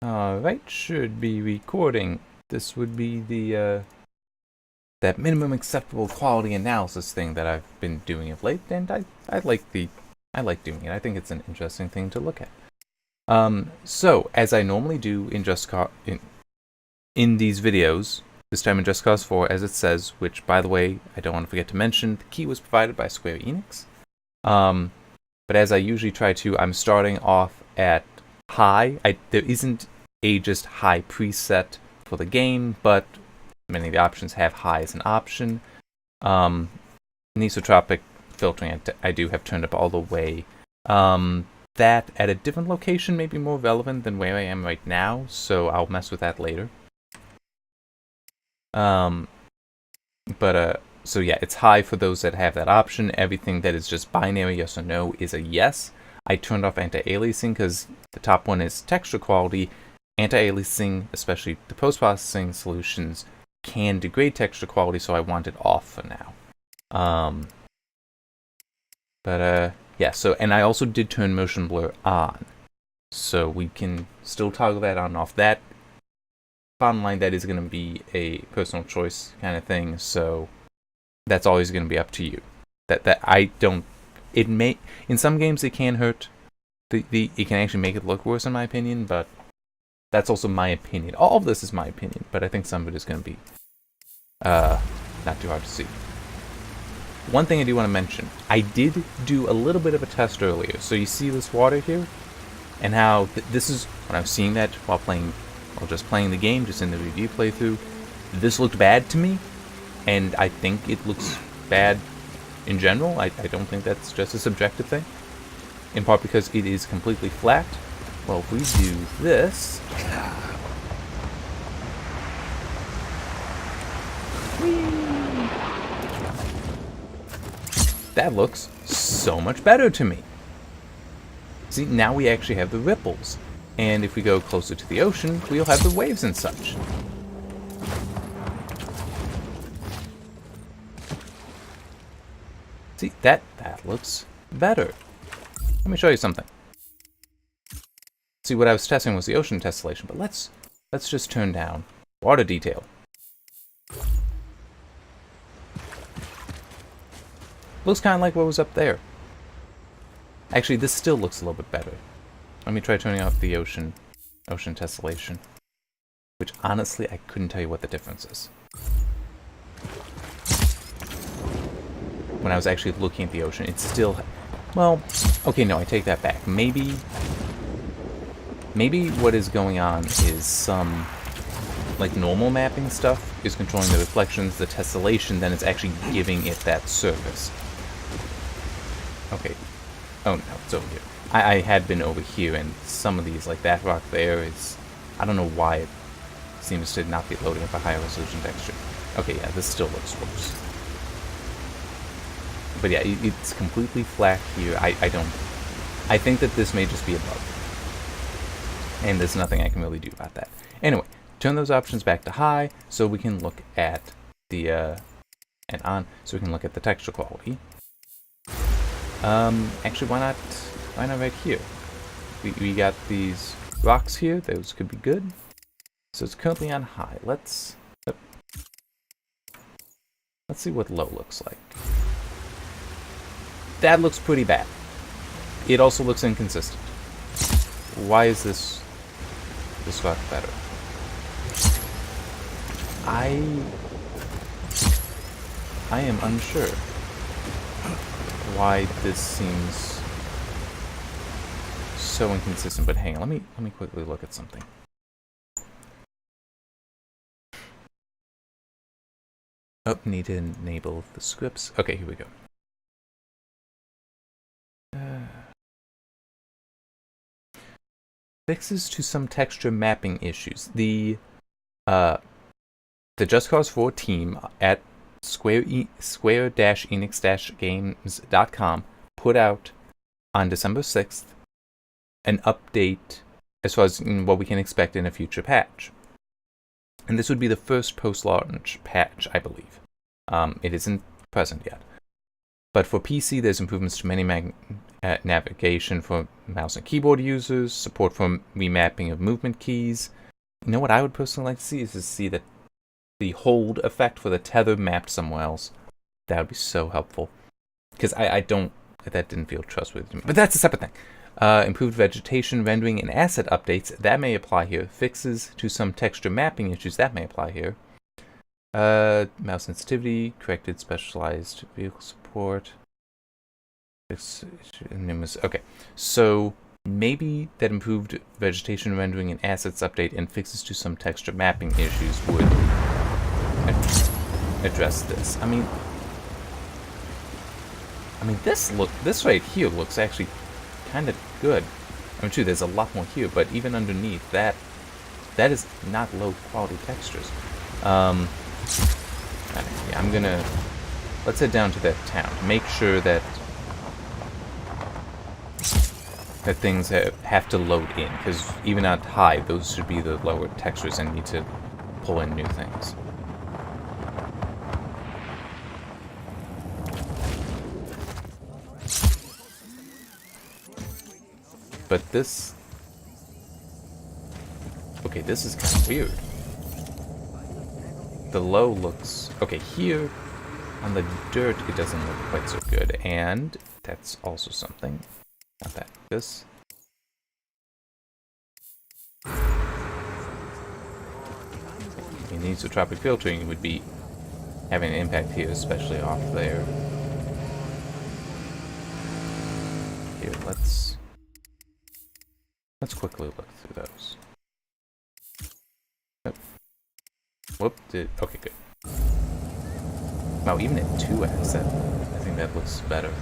Alright, should be recording. This would be the, that minimum acceptable quality analysis thing that I've been doing of late, and I like doing it. I think it's an interesting thing to look at. So, as I normally do in in these videos, this time in Just Cause 4, as it says, which, by the way, I don't want to forget to mention, the key was provided by Square Enix. But as I usually try to, I'm starting off at high. There isn't a just high preset for the game, but many of the options have high as an option. Anisotropic filtering I do have turned up all the way. That at a different location may be more relevant than where I am right now, so I'll mess with that later. So yeah, it's high for those that have that option. Everything that is just binary yes or no is a yes. I turned off anti-aliasing because the top one is texture quality. Anti-aliasing, especially the post-processing solutions, can degrade texture quality, so I want it off for now. Yeah, so, and I also did turn motion blur on, so we can still toggle that on and off. That, bottom line, that is going to be a personal choice kind of thing, so that's always going to be up to you. That I don't, it may, in some games it can hurt, it can actually make it look worse in my opinion, but that's also my opinion. All of this is my opinion, but I think some of it is going to be not too hard to see. One thing I do want to mention, I did do a little bit of a test earlier. So you see this water here, and how this is when I was seeing that while just playing the game, just in the review playthrough. This looked bad to me, and I think it looks bad in general. I don't think that's just a subjective thing. In part because it is completely flat. Well, if we do this, that looks so much better to me. See, now we actually have the ripples. And if we go closer to the ocean, we'll have the waves and such. See, that looks better. Let me show you something. See, what I was testing was the ocean tessellation, but let's just turn down water detail. Looks kind of like what was up there. Actually, this still looks a little bit better. Let me try turning off the ocean tessellation, which honestly I couldn't tell you what the difference is. When I was actually looking at the ocean, it's still, well, okay, no, I take that back. Maybe what is going on is some, like, normal mapping stuff is controlling the reflections. The tessellation then is actually giving it that surface. Okay. Oh no, it's over here. I had been over here, and some of these, like that rock there, is, I don't know why it seems to not be loading up a higher resolution texture. Okay, yeah, this still looks worse. But yeah, it's completely flat here. I think that this may just be a bug. And there's nothing I can really do about that. Anyway, turn those options back to high so we can look at the, and on, so we can look at the texture quality. Actually, why not right here? We got these rocks here, those could be good. So it's currently on high. Let's see what low looks like. That looks pretty bad. It also looks inconsistent. Why is this rock better? I am unsure why this seems so inconsistent, but hang on, let me quickly look at something. Oh, need to enable the scripts. Okay, here we go. Fixes to some texture mapping issues. The Just Cause 4 team at Square-Enix-Games.com put out on December 6th an update as far as what we can expect in a future patch. And this would be the first post-launch patch, I believe. It isn't present yet. But for PC, there's improvements to many navigation for mouse and keyboard users, support for remapping of movement keys. You know what I would personally like to see is to see that the hold effect for the tether mapped somewhere else. That would be so helpful. Because I don't, that didn't feel trustworthy. But that's a separate thing. Improved vegetation rendering and asset updates, that may apply here. Fixes to some texture mapping issues, that may apply here. Mouse sensitivity, corrected specialized vehicle support. Okay, so maybe that improved vegetation rendering and assets update and fixes to some texture mapping issues would address this. I mean, this right here looks actually kind of good. I mean, true, there's a lot more here, but even underneath that is not low quality textures. Yeah, I'm gonna, let's head down to that town. Make sure that things have to load in, because even at high, those should be the lower textures and need to pull in new things. But this... Okay, this is kind of weird. The low looks... Okay, here on the dirt, it doesn't look quite so good. And that's also something. Not that. This. Anisotropic filtering would be having an impact here, especially off there. Here, let's quickly look through those. Oh. Whoop, okay, good. Wow, even at 2x, I think that looks better.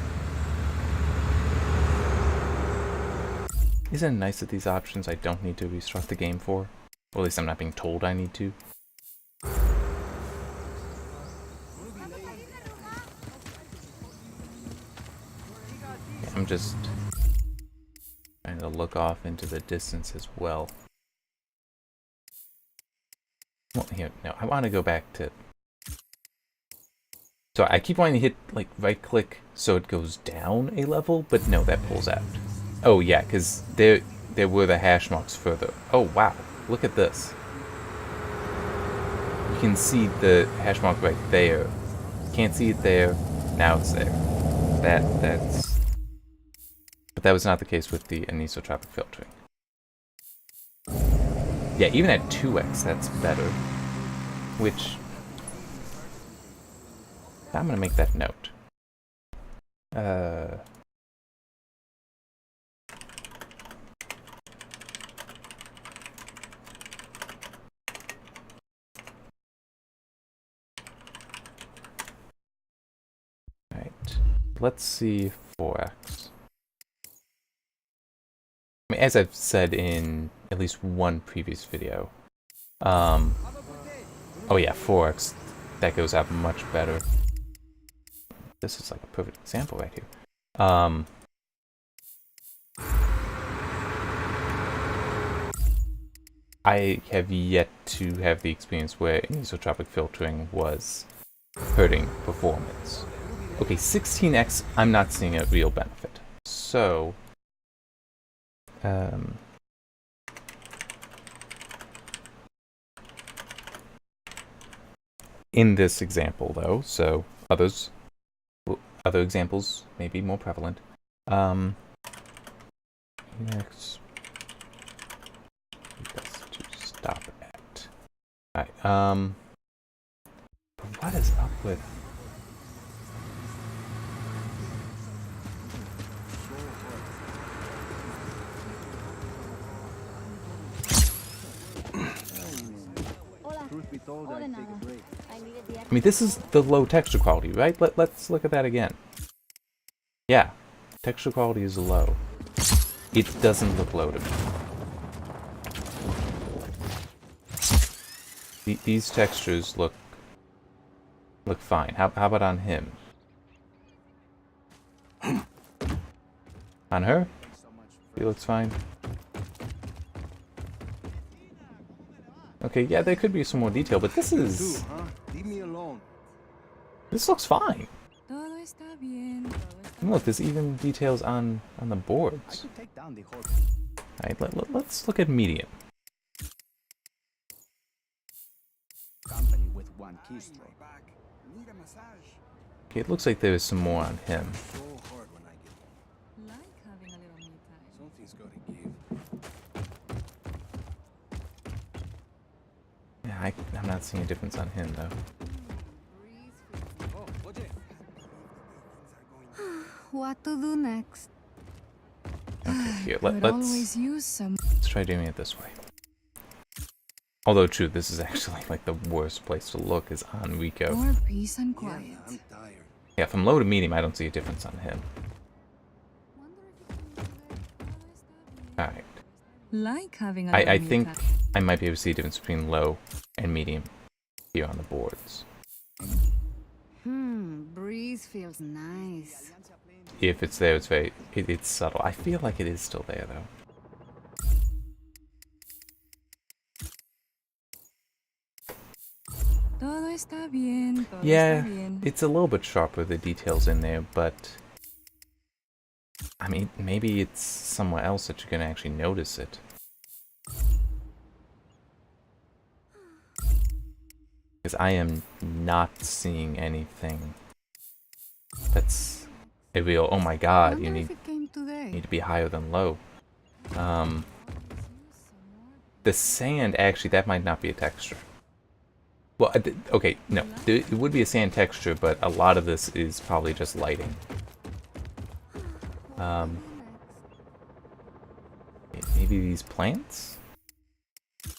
Isn't it nice that these options I don't need to restart the game for? Or at least I'm not being told I need to. Yeah, I'm just trying to look off into the distance as well. Well, here, no, I want to go back to... So I keep wanting to hit, like, right-click so it goes down a level, but no, that pulls out. Oh, yeah, because there were the hash marks further. Oh, wow. Look at this. You can see the hash mark right there. Can't see it there. Now it's there. That's... But that was not the case with the anisotropic filtering. Yeah, even at 2x, that's better. Which... I'm gonna make that note. Right. Let's see 4x. I mean, as I've said in at least one previous video, oh yeah, 4x, that goes out much better. This is like a perfect example right here. I have yet to have the experience where anisotropic filtering was hurting performance. Okay, 16x, I'm not seeing a real benefit. So, in this example, though, so other examples may be more prevalent. Next, best to stop at. Alright, but what is up with? I mean, this is the low texture quality, right? Let's look at that again. Yeah, texture quality is low. It doesn't look low to me. These textures look fine. How about on him? On her? He looks fine. Okay, yeah, there could be some more detail, but this is... This looks fine. And look, there's even details on the boards. Alright, let's look at medium. Company with one keystroke. Okay, it looks like there is some more on him. So hard when I get Like having a little me time. something's gotta give. Yeah, I'm not seeing a difference on him though. Oh, what's it? What to do next? Okay, here, Could let's always use some. try doing it this way. Although true, this is actually like the worst place to look is on Rico. More peace and Yeah, quiet. I'm tired. Yeah, from low to medium, I don't see a difference on him. Alright. Like having a I little me think time. I might be able to see a difference between low and medium here on the boards. Breeze feels nice. If it's there, it's subtle. I feel like it is still there though. Todo está bien. Todo Yeah, está bien. it's a little bit sharper, the details in there, but I mean, maybe it's somewhere else that you're gonna actually notice it. Because I am not seeing anything that's a real, oh my god, you Wonder need if it came today. to be higher than low. The sand, actually, that might not be a texture. Well, okay, no, it would be a sand texture, but a lot of this is probably just lighting. Maybe these plants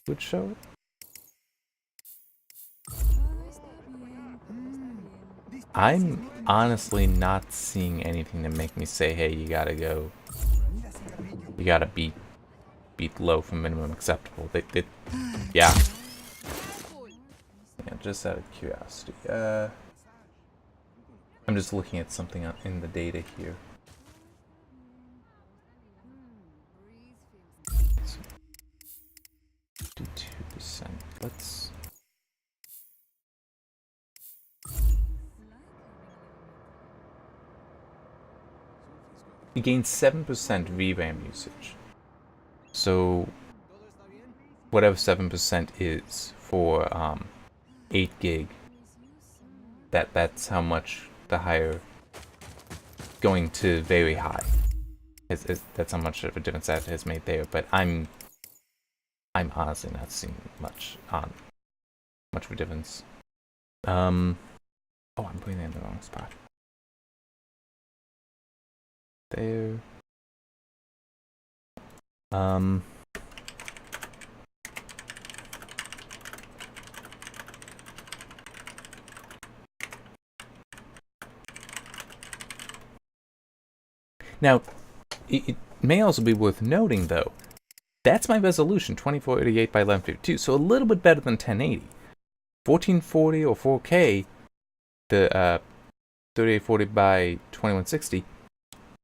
would show it? I'm honestly not seeing anything to make me say, hey, you gotta beat low from minimum acceptable. Yeah. Yeah, just out of curiosity. I'm just looking at something in the data here. 52%. Let's. You gain 7% VRAM usage. So, whatever 7% is for 8 gig, that's how much the higher going to very high. That's how much of a difference that has made there. But I'm honestly not seeing much of a difference. Oh, I'm putting it in the wrong spot. There. Now, it may also be worth noting, though, that's my resolution, 2488 by 1152, so a little bit better than 1080. 1440 or 4K, the 3840 by 2160,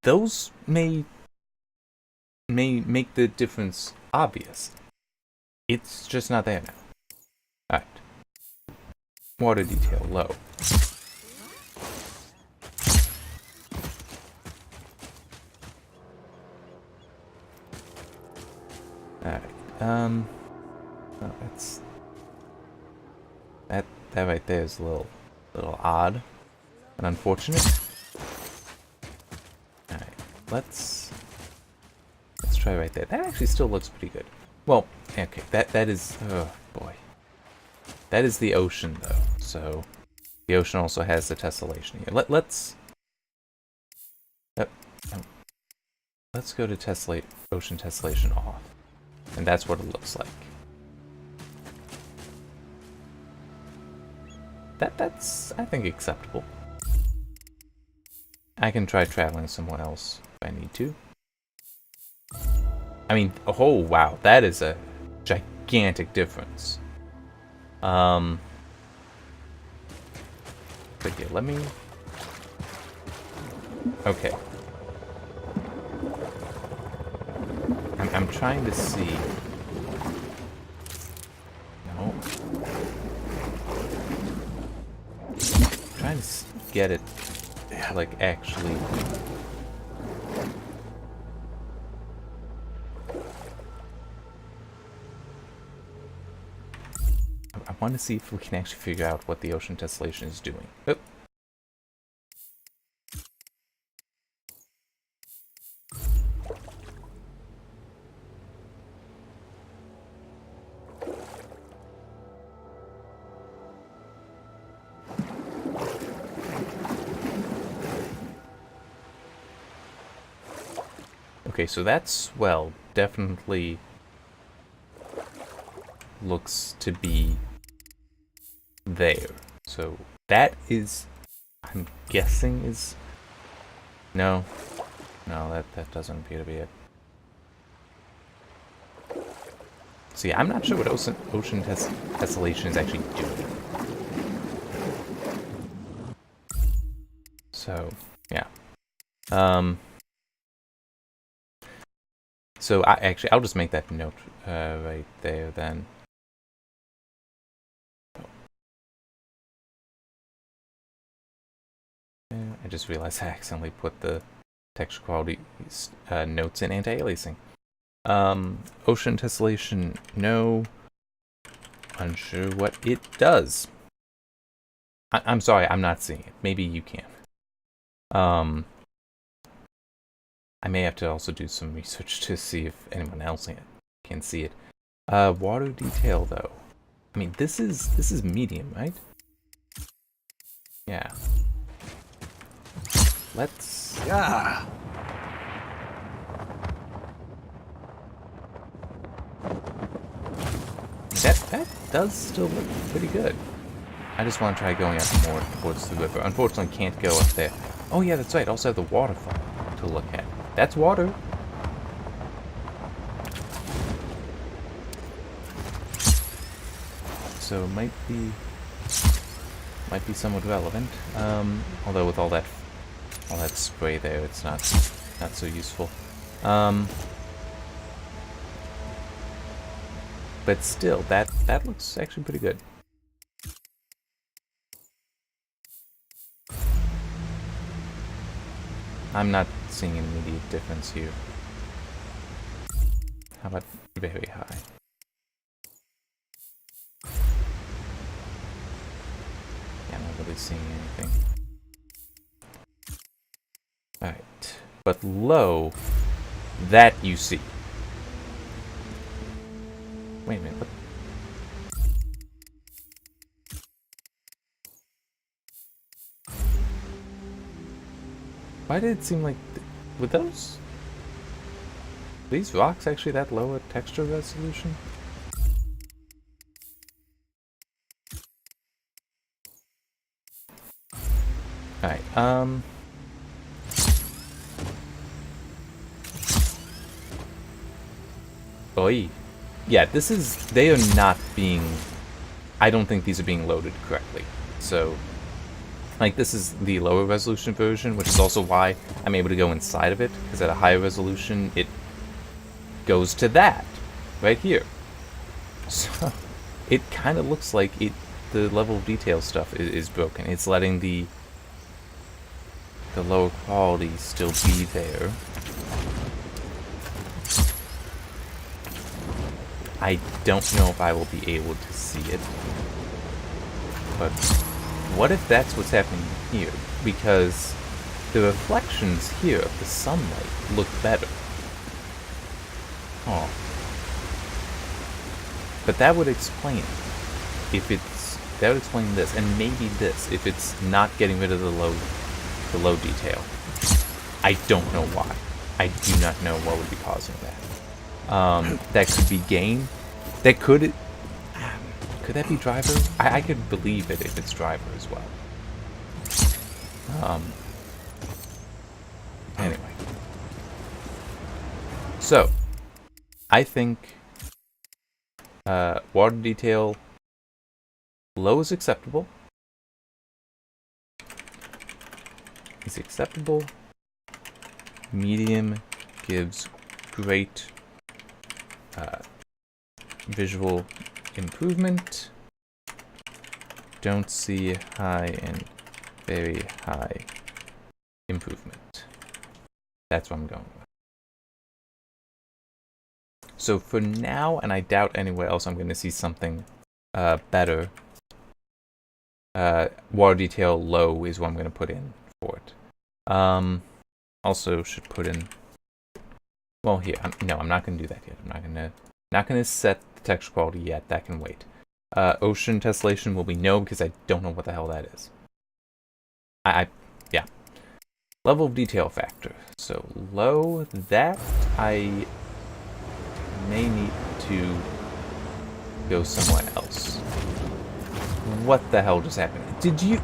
those may make the difference obvious. It's just not there now. Alright. Water detail, low. Alright, oh, that right there is a little odd and unfortunate. Alright, let's try right there. That actually still looks pretty good. Well, okay, that is, oh boy. That is the ocean though, so the ocean also has the tessellation here. Let's go to ocean tessellation off. And that's what it looks like. That's, I think, acceptable. I can try traveling somewhere else if I need to. I mean, oh wow, that is a gigantic difference. But yeah, let me... Okay. I'm trying to see. No. I'm trying to get it. to like actually. I want to see if we can actually figure out what the ocean tessellation is doing. Oh. Okay, so that swell definitely looks to be there. So that is, I'm guessing is, no, that doesn't appear to be it. See, I'm not sure what ocean tessellation is actually doing. So, yeah. So I'll just make that note right there then. I just realized I accidentally put the texture quality notes in anti-aliasing. Ocean tessellation, no. Unsure what it does. I'm sorry, I'm not seeing it. Maybe you can. I may have to also do some research to see if anyone else can see it. Water detail though. I mean, this is medium, right? Yeah. Let's. Yeah. That does still look pretty good. I just want to try going up more towards the river. Unfortunately, can't go up there. Oh yeah, that's right. Also have the waterfall to look at. That's water. So might be somewhat relevant. Although with all that spray there, it's not so useful. But still, that looks actually pretty good. I'm not seeing an immediate difference here. How about very high? Yeah, I'm not really seeing anything. Alright. But low, that you see. Wait a minute, what? Why did it seem like... were these rocks actually that low a texture resolution? Alright, Oi. Yeah, they are not being... I don't think these are being loaded correctly. So, like, this is the lower resolution version, which is also why I'm able to go inside of it, because at a higher resolution, it goes to that, right here. So, it kind of looks like the level of detail stuff is broken. It's letting the lower quality still be there. I don't know if I will be able to see it, but what if that's what's happening here? Because the reflections here of the sunlight look better. Oh. But that would explain that would explain this, and maybe this, if it's not getting rid of the low detail. I don't know why. I do not know what would be causing that. That could be gain. That could that be driver? I could believe it if it's driver as well. Anyway. So, I think water detail low is acceptable. Is acceptable. Medium gives great visual improvement. Don't see high and very high improvement. That's what I'm going with. So for now, and I doubt anywhere else I'm going to see something better, water detail low is what I'm going to put in for it. Also should put in, well, here, no, I'm not going to do that yet. I'm not going to set the texture quality yet. That can wait. Ocean tessellation will be no, because I don't know what the hell that is. Yeah. Level of detail factor. So low, that I may need to go somewhere else. What the hell just happened? Did you...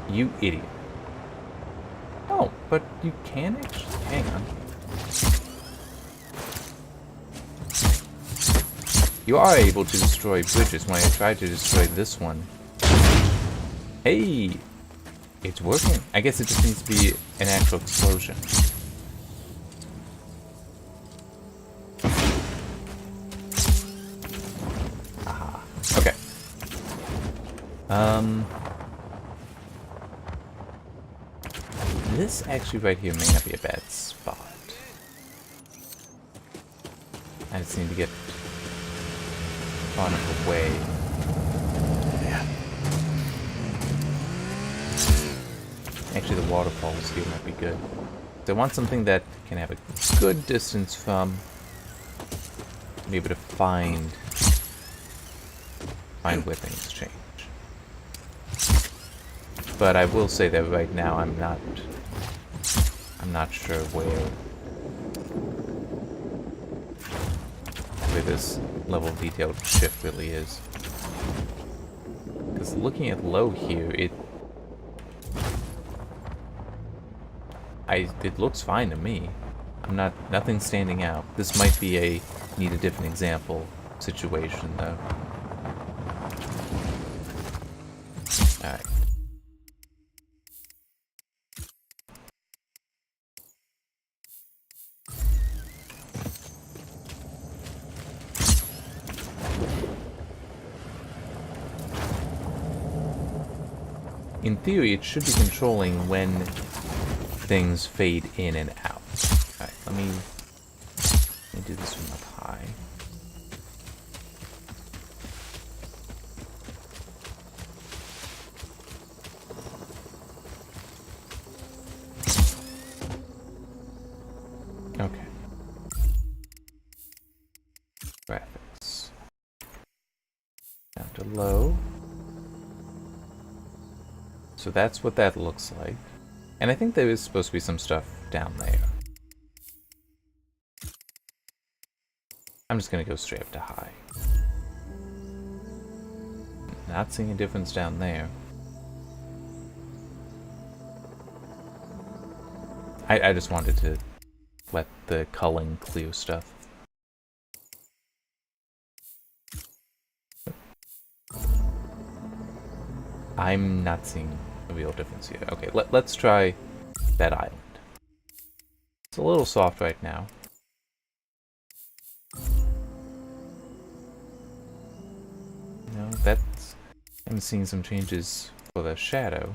You idiot. Oh, but you can actually... Hang on. You are able to destroy bridges. When I tried to destroy this one... Hey! It's working. I guess it just needs to be an actual explosion. Aha. Okay. This actually right here may not be a bad spot. I just need to get far enough away. Yeah. Actually, the waterfalls here might be good. So I want something that can have a good distance from, be able to find where things change. But I will say that right now I'm not sure where this level of detail shift really is. Because looking at low here, it looks fine to me. Nothing's standing out. This might be a need a different example situation though. Alright. In theory, it should be controlling when things fade in and out. Alright, let me do this from up high. Okay. Graphics. Down to low. So that's what that looks like. And I think there is supposed to be some stuff down there. I'm just gonna go straight up to high. Not seeing a difference down there. I just wanted to let the culling clear stuff. I'm not seeing a real difference here. Okay, let's try that island. It's a little soft right now. No, I'm seeing some changes for the shadow.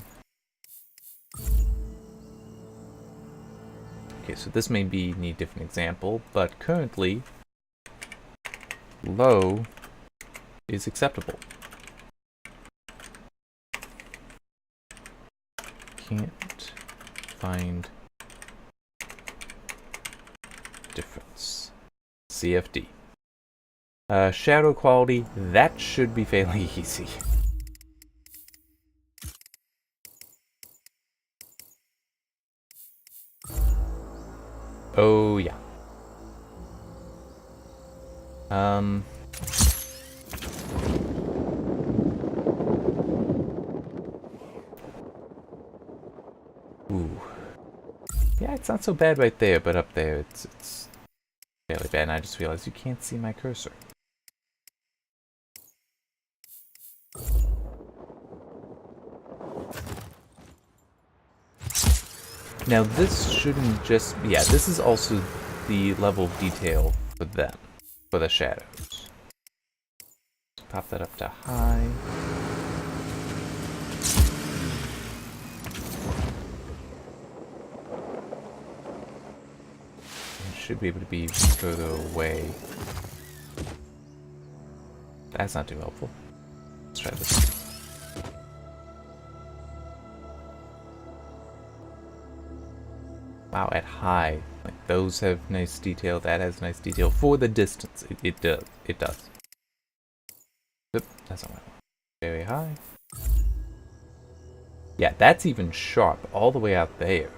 Okay, so this may need a different example, but currently low is acceptable. Can't find difference. CFD. Shadow quality, that should be fairly easy. Oh yeah. Ooh. Yeah, it's not so bad right there, but up there it's fairly bad, and I just realized you can't see my cursor. Now this shouldn't just... Yeah, this is also the level of detail for them, for the shadows. Pop that up to high. should be able to be further away. That's not too helpful. Let's try this. Wow, at high. Like those have nice detail, that has nice detail. For the distance, it does. It does. Oop, that's not what I want. Very high. Yeah, that's even sharp all the way out there.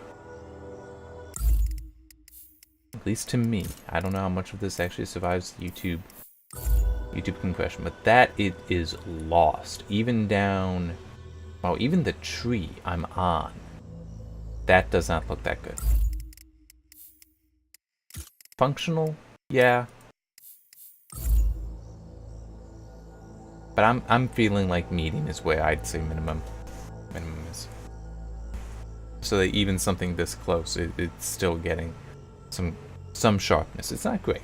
At least to me. I don't know how much of this actually survives YouTube compression, but that it is lost. Even down, well, even the tree I'm on, that does not look that good. Functional, yeah. But I'm feeling like medium is where I'd say minimum is. So that even something this close, it's still getting some sharpness. It's not great.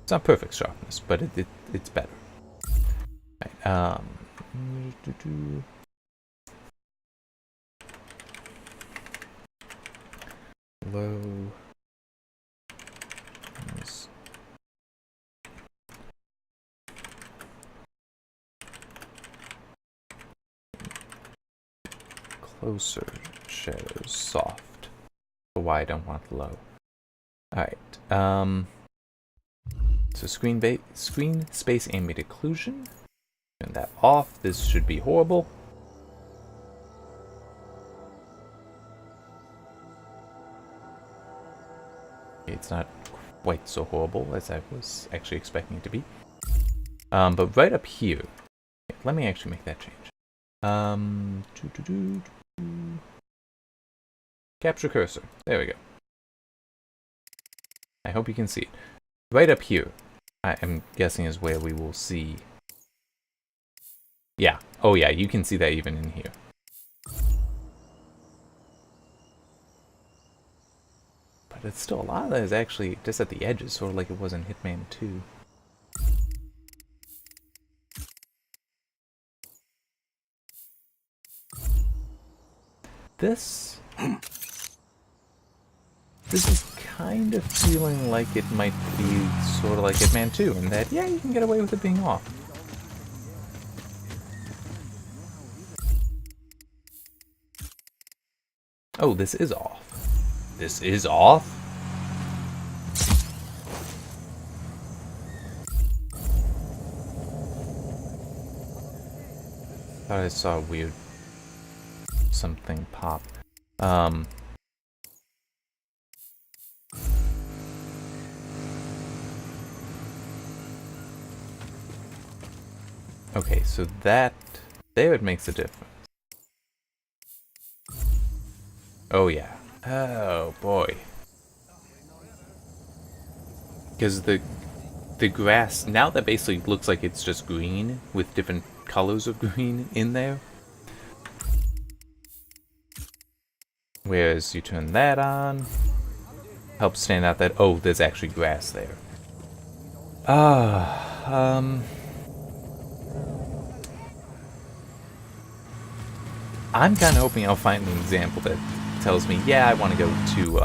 It's not perfect sharpness, but it's better. Right, low. Closer shadows, soft. But why I don't want low. Alright, so screen space ambient occlusion. Turn that off. This should be horrible. It's not quite so horrible as I was actually expecting it to be. But right up here, let me actually make that change. Capture cursor. There we go. I hope you can see it. Right up here, I am guessing is where we will see. Yeah. Oh yeah, you can see that even in here. But it's still, a lot of that is actually just at the edges, sort of like it was in Hitman 2. This is kind of feeling like it might be sort of like Hitman 2, in that, yeah, you can get away with it being off. Oh, this is off. This is off? Thought I saw a weird something pop. Okay, so that there it makes a difference. Oh yeah. Oh boy. Because the grass now that basically looks like it's just green with different colors of green in there. Whereas you turn that on, helps stand out that, oh, there's actually grass there. I'm kind of hoping I'll find an example that tells me, yeah, I want to go to,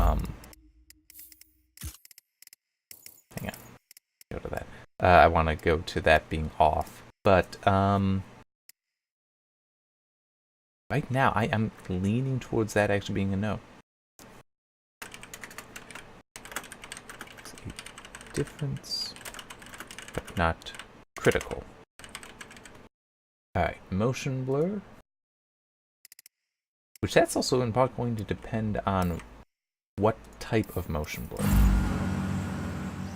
hang on, go to that. I want to go to that being off, but, right now, I am leaning towards that actually being a no. It's a difference, but not critical. Alright, motion blur. Which that's also in part going to depend on what type of motion blur.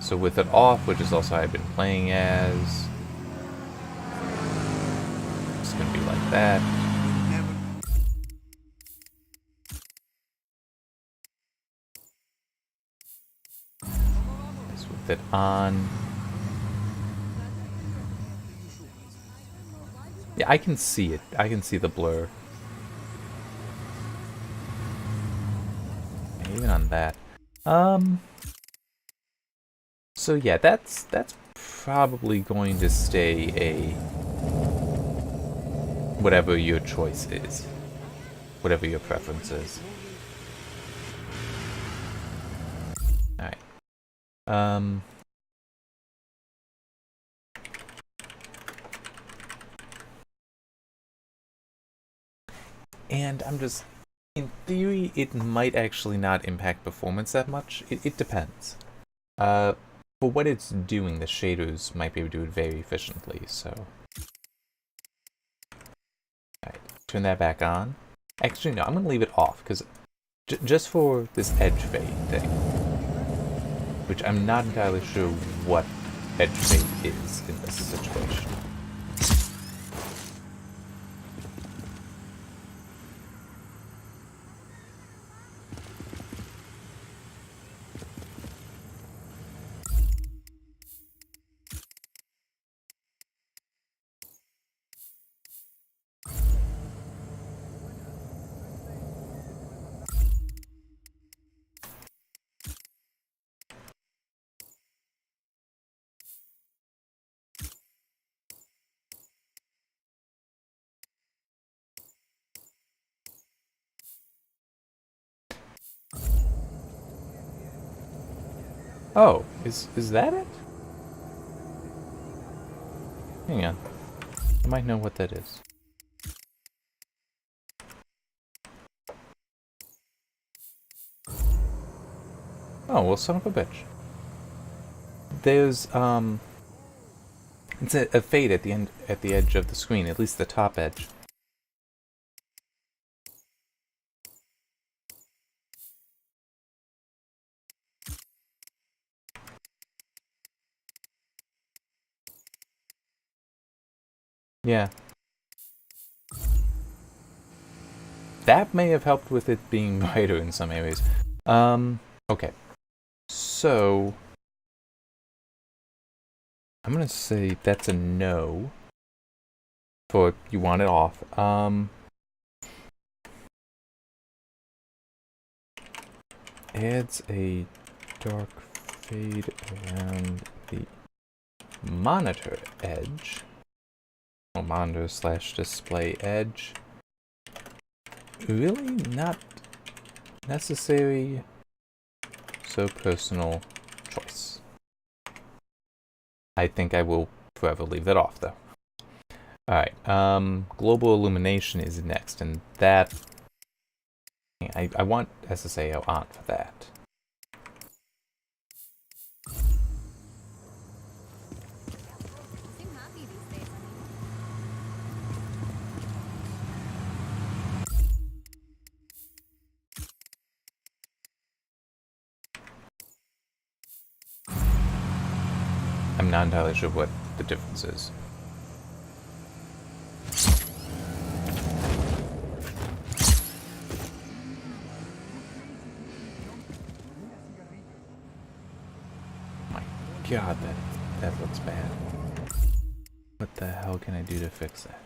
So with it off, which is also how I've been playing as, it's going to be like that. With it on. Yeah, I can see it. I can see the blur. And even on that. So yeah, that's probably going to stay a whatever your choice is. Whatever your preference is. Um, and I'm just, in theory, it might actually not impact performance that much. It depends. For what it's doing, the shaders might be able to do it very efficiently, so. Alright, turn that back on. Actually, no, I'm gonna leave it off, because just for this edge fade thing, which I'm not entirely sure what edge fade is in this situation. Oh, is that it? Hang on. I might know what that is. Oh, well, son of a bitch. There's, it's a fade at the end, at the edge of the screen, at least the top edge. Yeah. That may have helped with it being brighter in some areas. Okay. So, I'm gonna say that's a no. For you want it off. Adds a dark fade around the monitor edge. Or monitor / display edge. Really not necessary. So personal choice. I think I will forever leave that off though. Alright, global illumination is next, and that I want SSAO on for that. I'm not entirely sure what the difference is. My God, that looks bad. What the hell can I do to fix that?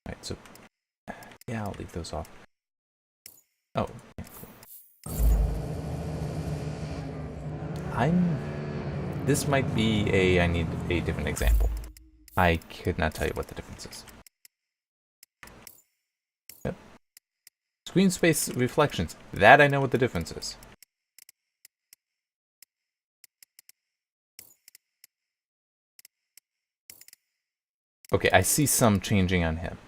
Alright, so yeah, I'll leave those off. Oh, yeah, cool. This might be I need a different example. I could not tell you what the difference is. Yep. Screen space reflections. That I know what the difference is. Okay, I see some changing on him.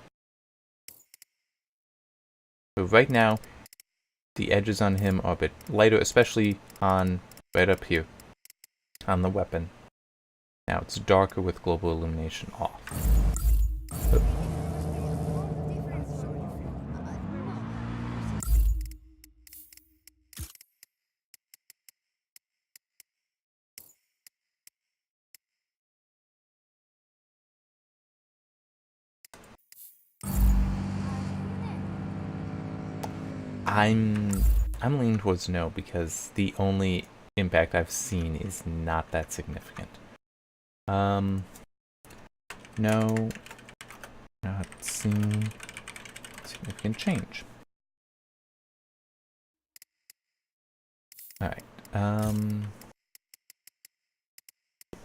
So right now, the edges on him are a bit lighter, especially on right up here on the weapon. Now it's darker with global illumination off. Oh. I'm leaning towards no because the only impact I've seen is not that significant. No, not seeing significant change. Alright,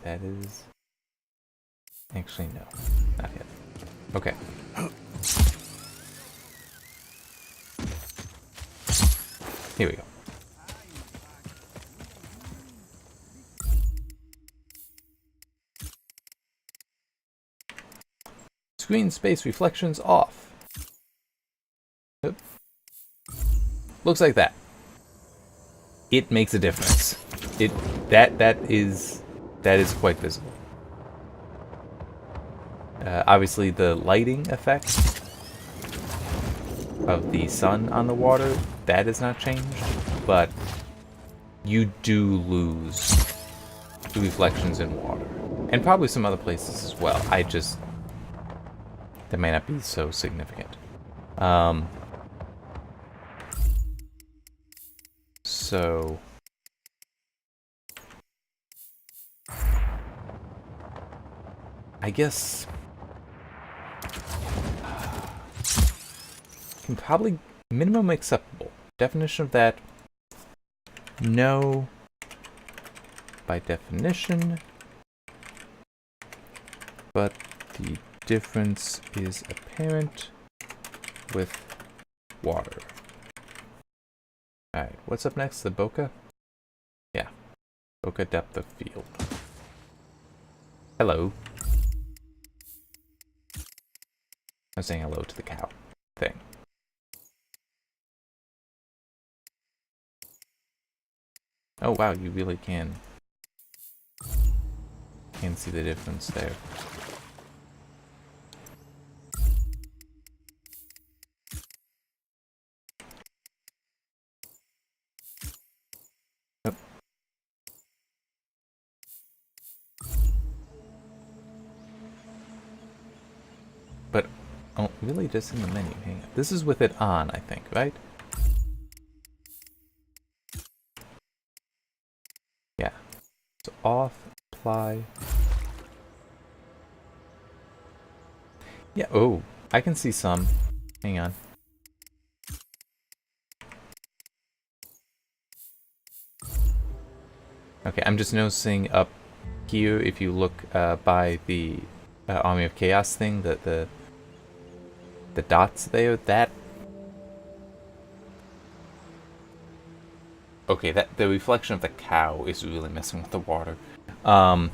that is actually no, not yet. Okay. Here we go. Screen space reflections off. Oop. Looks like that. It makes a difference. That is quite visible. Obviously, the lighting effect of the sun on the water, that is not changed, but you do lose the reflections in water. And probably some other places as well. That may not be so significant. So I guess can probably minimum acceptable. Definition of that, no by definition, but the difference is apparent with water. Alright, what's up next? The bokeh? Yeah. Bokeh depth of field. Hello. I'm saying hello to the cow thing. Oh wow, you really can see the difference there. Oh. But oh, really just in the menu. Hang on. This is with it on, I think, right? Yeah. So off, apply. Yeah, oh, I can see some. Hang on. Okay, I'm just noticing up here, if you look by the Army of Chaos thing, the dots there, that... Okay, that the reflection of the cow is really messing with the water. At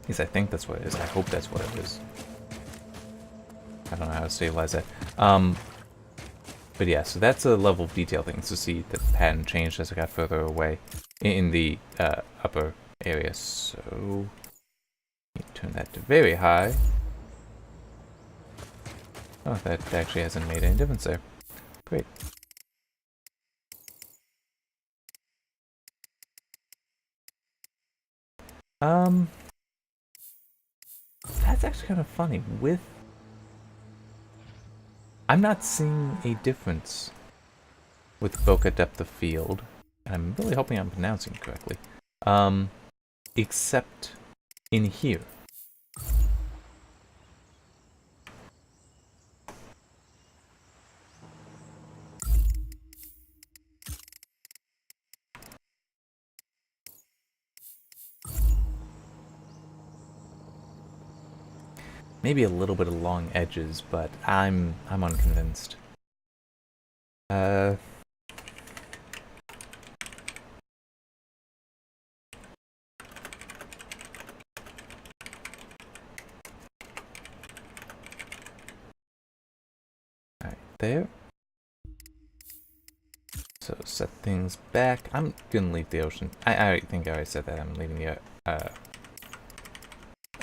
least I think that's what it is. I hope that's what it is. I don't know how to stabilize that. But yeah, so that's a level of detail thing. So see the pattern changed as I got further away in the upper area. So turn that to very high. Oh, that actually hasn't made any difference there. Great. That's actually kind of funny. I'm not seeing a difference with bokeh depth of field, and I'm really hoping I'm pronouncing it correctly. Except in here. Maybe a little bit along edges, but I'm unconvinced. Alright, there. So set things back. I'm gonna leave the ocean. I think I already said that. I'm leaving the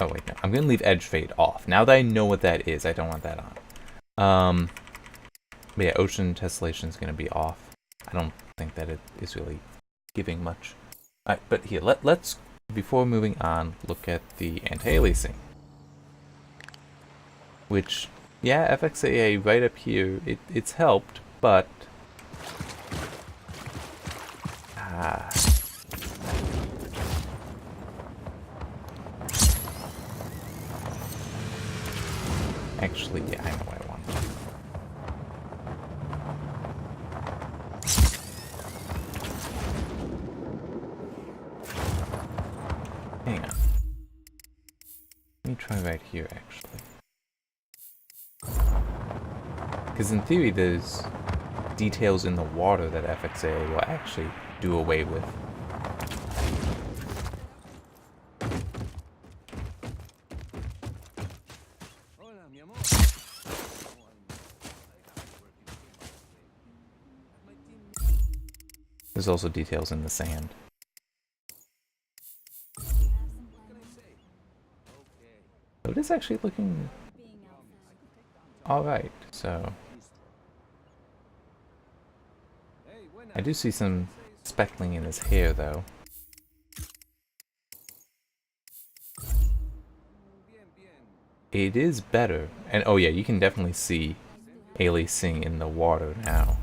oh wait, no. I'm gonna leave edge fade off. Now that I know what that is, I don't want that on. But yeah, ocean tessellation is gonna be off. I don't think that it is really giving much. Alright, but here, let's before moving on, look at the anti-aliasing. Which, yeah, FXAA right up here, it's helped, but actually, yeah, I know what I want. Hang on. Let me try right here, actually. Because in theory, there's details in the water that FXAA will actually do away with. There's also details in the sand. So it is actually looking alright, so I do see some speckling in his hair though. It is better, and oh yeah, you can definitely see aliasing in the water now.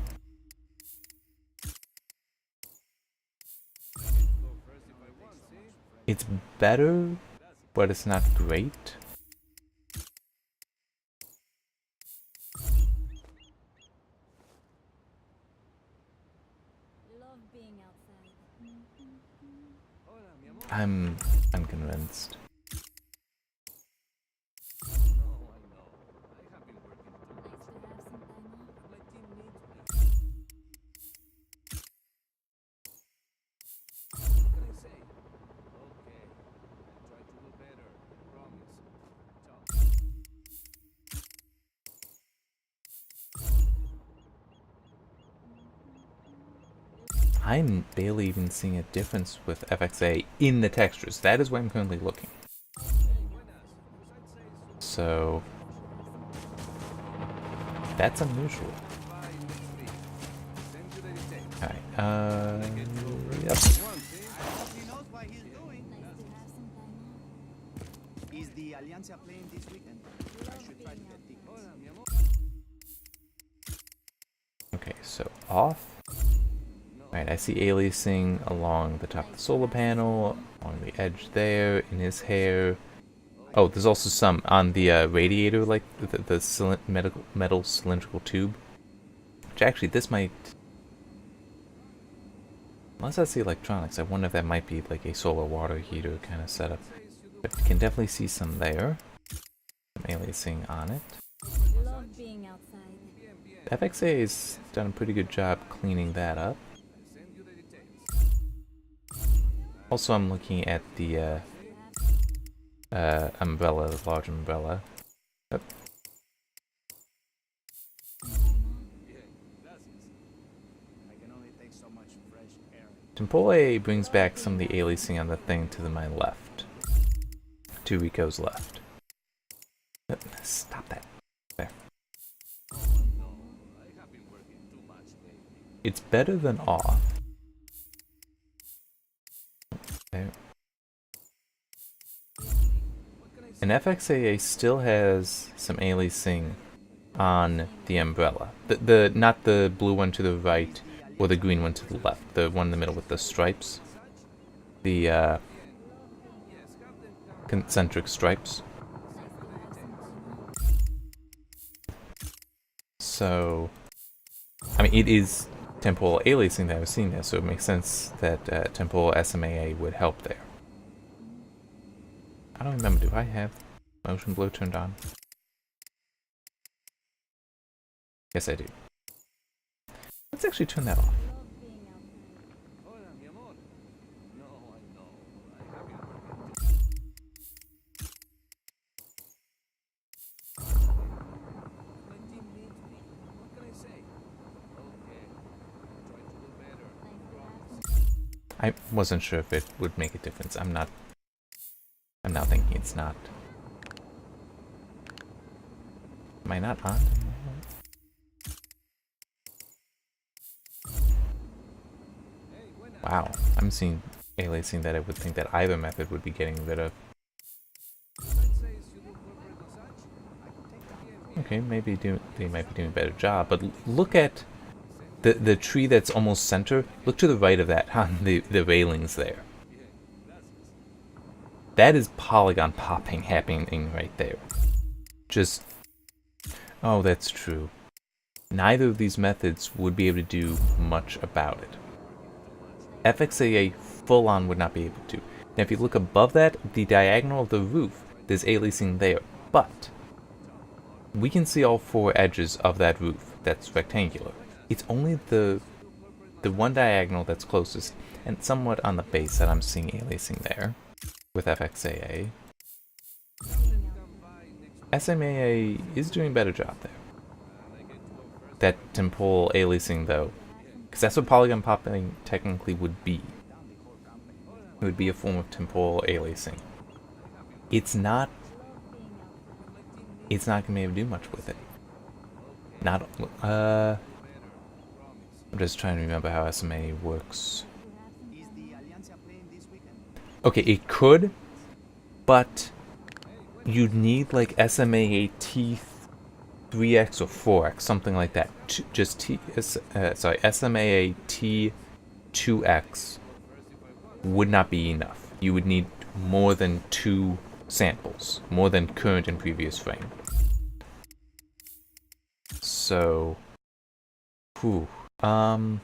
It's better, but it's not great. I'm unconvinced. I'm barely even seeing a difference with FXA in the textures. That is where I'm currently looking. So that's unusual. Alright, yep. He knows what he's doing. Is the Alianza playing this weekend? I should try to get tickets. Okay, so off. Alright, I see aliasing along the top of the solar panel, along the edge there, in his hair. Oh, there's also some on the radiator, like the metal cylindrical tube. Which actually, this might... Unless I see electronics, I wonder if that might be like a solar water heater kind of setup. But you can definitely see some there. Some aliasing on it. FXA has done a pretty good job cleaning that up. Also, I'm looking at the umbrella, the large umbrella. Yep. Tempole brings back some of the aliasing on the thing to my left. To Rico's left. Yep. Stop that. There. It's better than off. There. And FXAA still has some aliasing on the umbrella. The not the blue one to the right or the green one to the left. The one in the middle with the stripes. The concentric stripes. So, I mean, it is temporal aliasing that I was seeing there, so it makes sense that temporal SMAA would help there. I don't remember, do I have motion blur turned on? Yes, I do. Let's actually turn that off. I wasn't sure if it would make a difference. I'm now thinking it's not. Am I not on? Wow, I'm seeing aliasing that I would think that either method would be getting rid of. Okay, maybe they might be doing a better job, but look at the tree that's almost center. Look to the right of that on the railings there. That is polygon popping happening right there. Just, oh, that's true. Neither of these methods would be able to do much about it. FXAA full on would not be able to. Now if you look above that, the diagonal of the roof, there's aliasing there, but we can see all four edges of that roof that's rectangular. It's only the one diagonal that's closest, and somewhat on the base that I'm seeing aliasing there, with FXAA. SMAA is doing a better job there. That temporal aliasing though, Because that's what polygon popping technically would be. It would be a form of temporal aliasing. It's not going to be able to do much with it. I'm just trying to remember how SMA works. Is the Alianza playing this weekend? Okay, it could, but you'd need like SMA T 3x or 4x, something like that. SMA T 2x would not be enough. You would need more than 2 samples, more than current and previous frame. So, whew, on.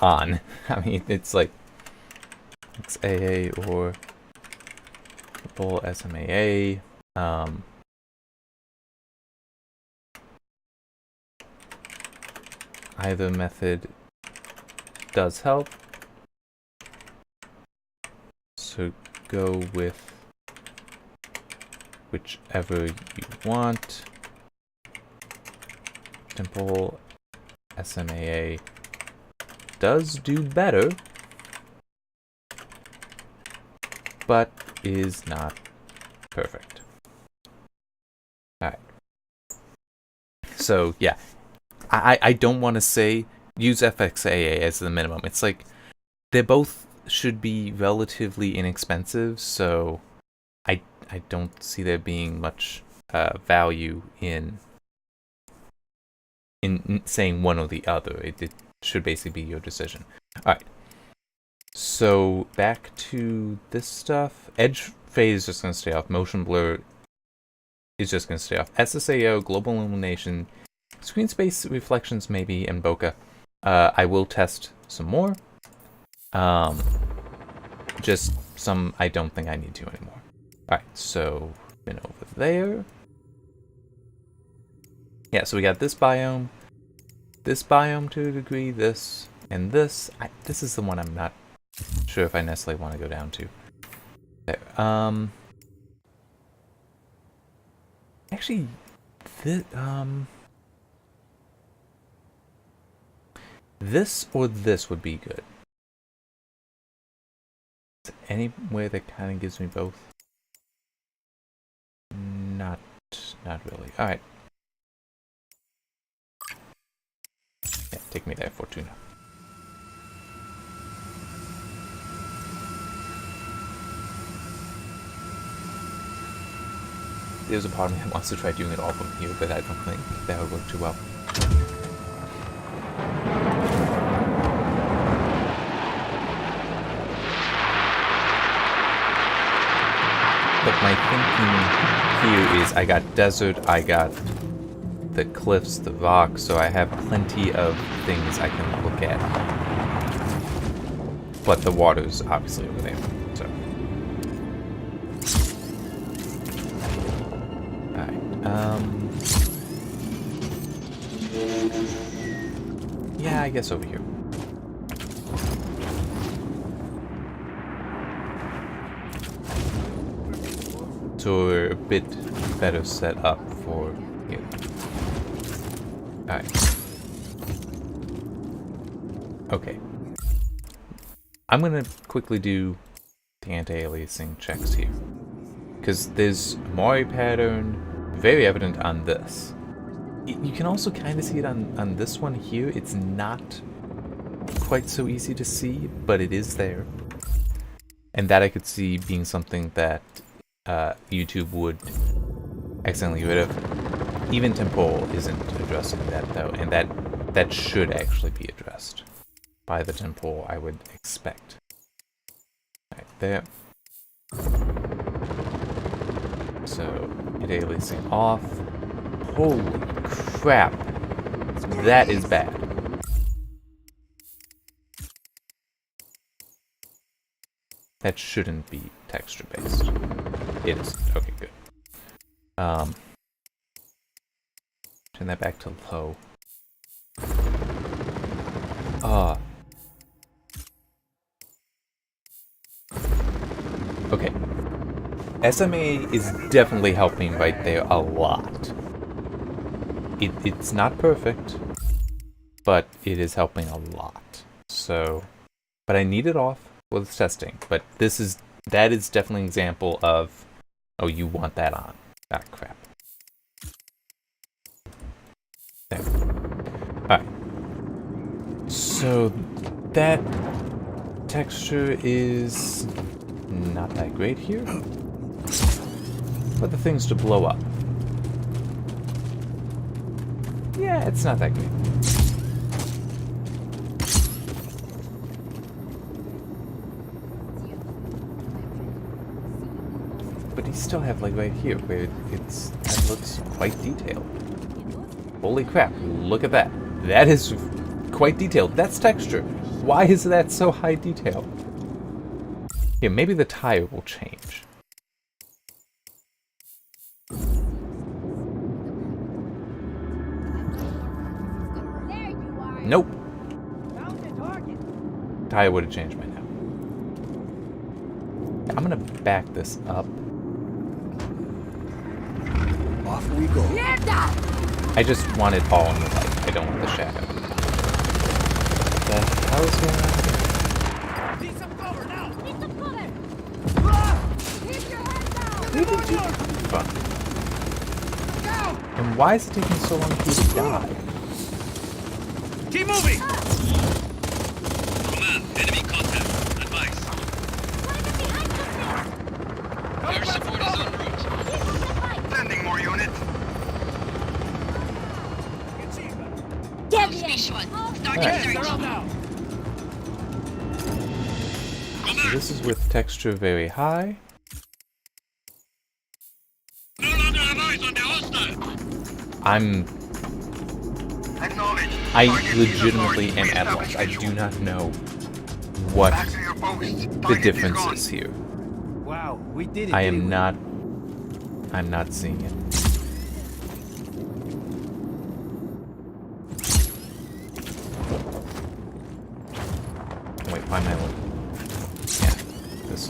I mean, it's like XAA or triple SMAA. Either method does help. So go with whichever you want. Simple SMAA does do better, but is not perfect. Alright. So, yeah. I don't want to say use FXAA as the minimum. It's like they both should be relatively inexpensive, so I don't see there being much value in saying one or the other. It should basically be your decision. Alright. So back to this stuff. Edge fade is just going to stay off. Motion blur is just going to stay off. SSAO, global illumination, screen space reflections maybe, and bokeh. I will test some more. Just some I don't think I need to anymore. Alright, so been over there. Yeah, so we got this biome to a degree, this, and this. This is the one I'm not sure if I necessarily want to go down to. There. Actually, this or this would be good. Is there anywhere that kind of gives me both? Not really. All right. Yeah, take me there, Fortuna. There's a part of me that wants to try doing it all from here, but I don't think that would work too well. But my thinking here is I got desert, I got the cliffs, the rocks, so I have plenty of things I can look at. But the water's obviously over there, so. Alright, yeah, I guess over here. So we're a bit better set up for here. Alright. Okay. I'm gonna quickly do the anti-aliasing checks here. Because there's a Mori pattern very evident on this. You can also kind of see it on this one here. It's not quite so easy to see, but it is there. And that I could see being something that YouTube would accidentally get rid of. Even temporal isn't addressing that though, and that should actually be addressed by the temporal, I would expect. Right there. So aliasing off. Holy crap, that is bad. That shouldn't be texture based. It is. Okay, good. Turn that back to low. Okay. SMA is definitely helping right there a lot. It's not perfect, but it is helping a lot. So, but I need it off for this testing. But that is definitely an example of, oh, you want that on. Ah, crap. There. Alright. So, that texture is not that great here. But the things to blow up. Yeah, it's not that great. But you still have, like, right here, where that looks quite detailed. Holy crap, look at that. That is quite detailed. That's texture. Why is that so high detail? Yeah, maybe the tire will change. Nope. Tire would have changed by now. I'm gonna back this up. Off we go. I just want it all in the light. I don't want the shadow. The hell's going on here? Need some cover now. Fun. And why is it taking so long for you to die? Keep moving. Command, enemy contact. Advice. Air support is en route. Sending more units. So this is with texture very high. No longer have eyes on the hostile. I legitimately am at loss. I do not know what the difference is here. Wow, we did it. I'm not seeing it. Wait, why am I looking? Yeah, this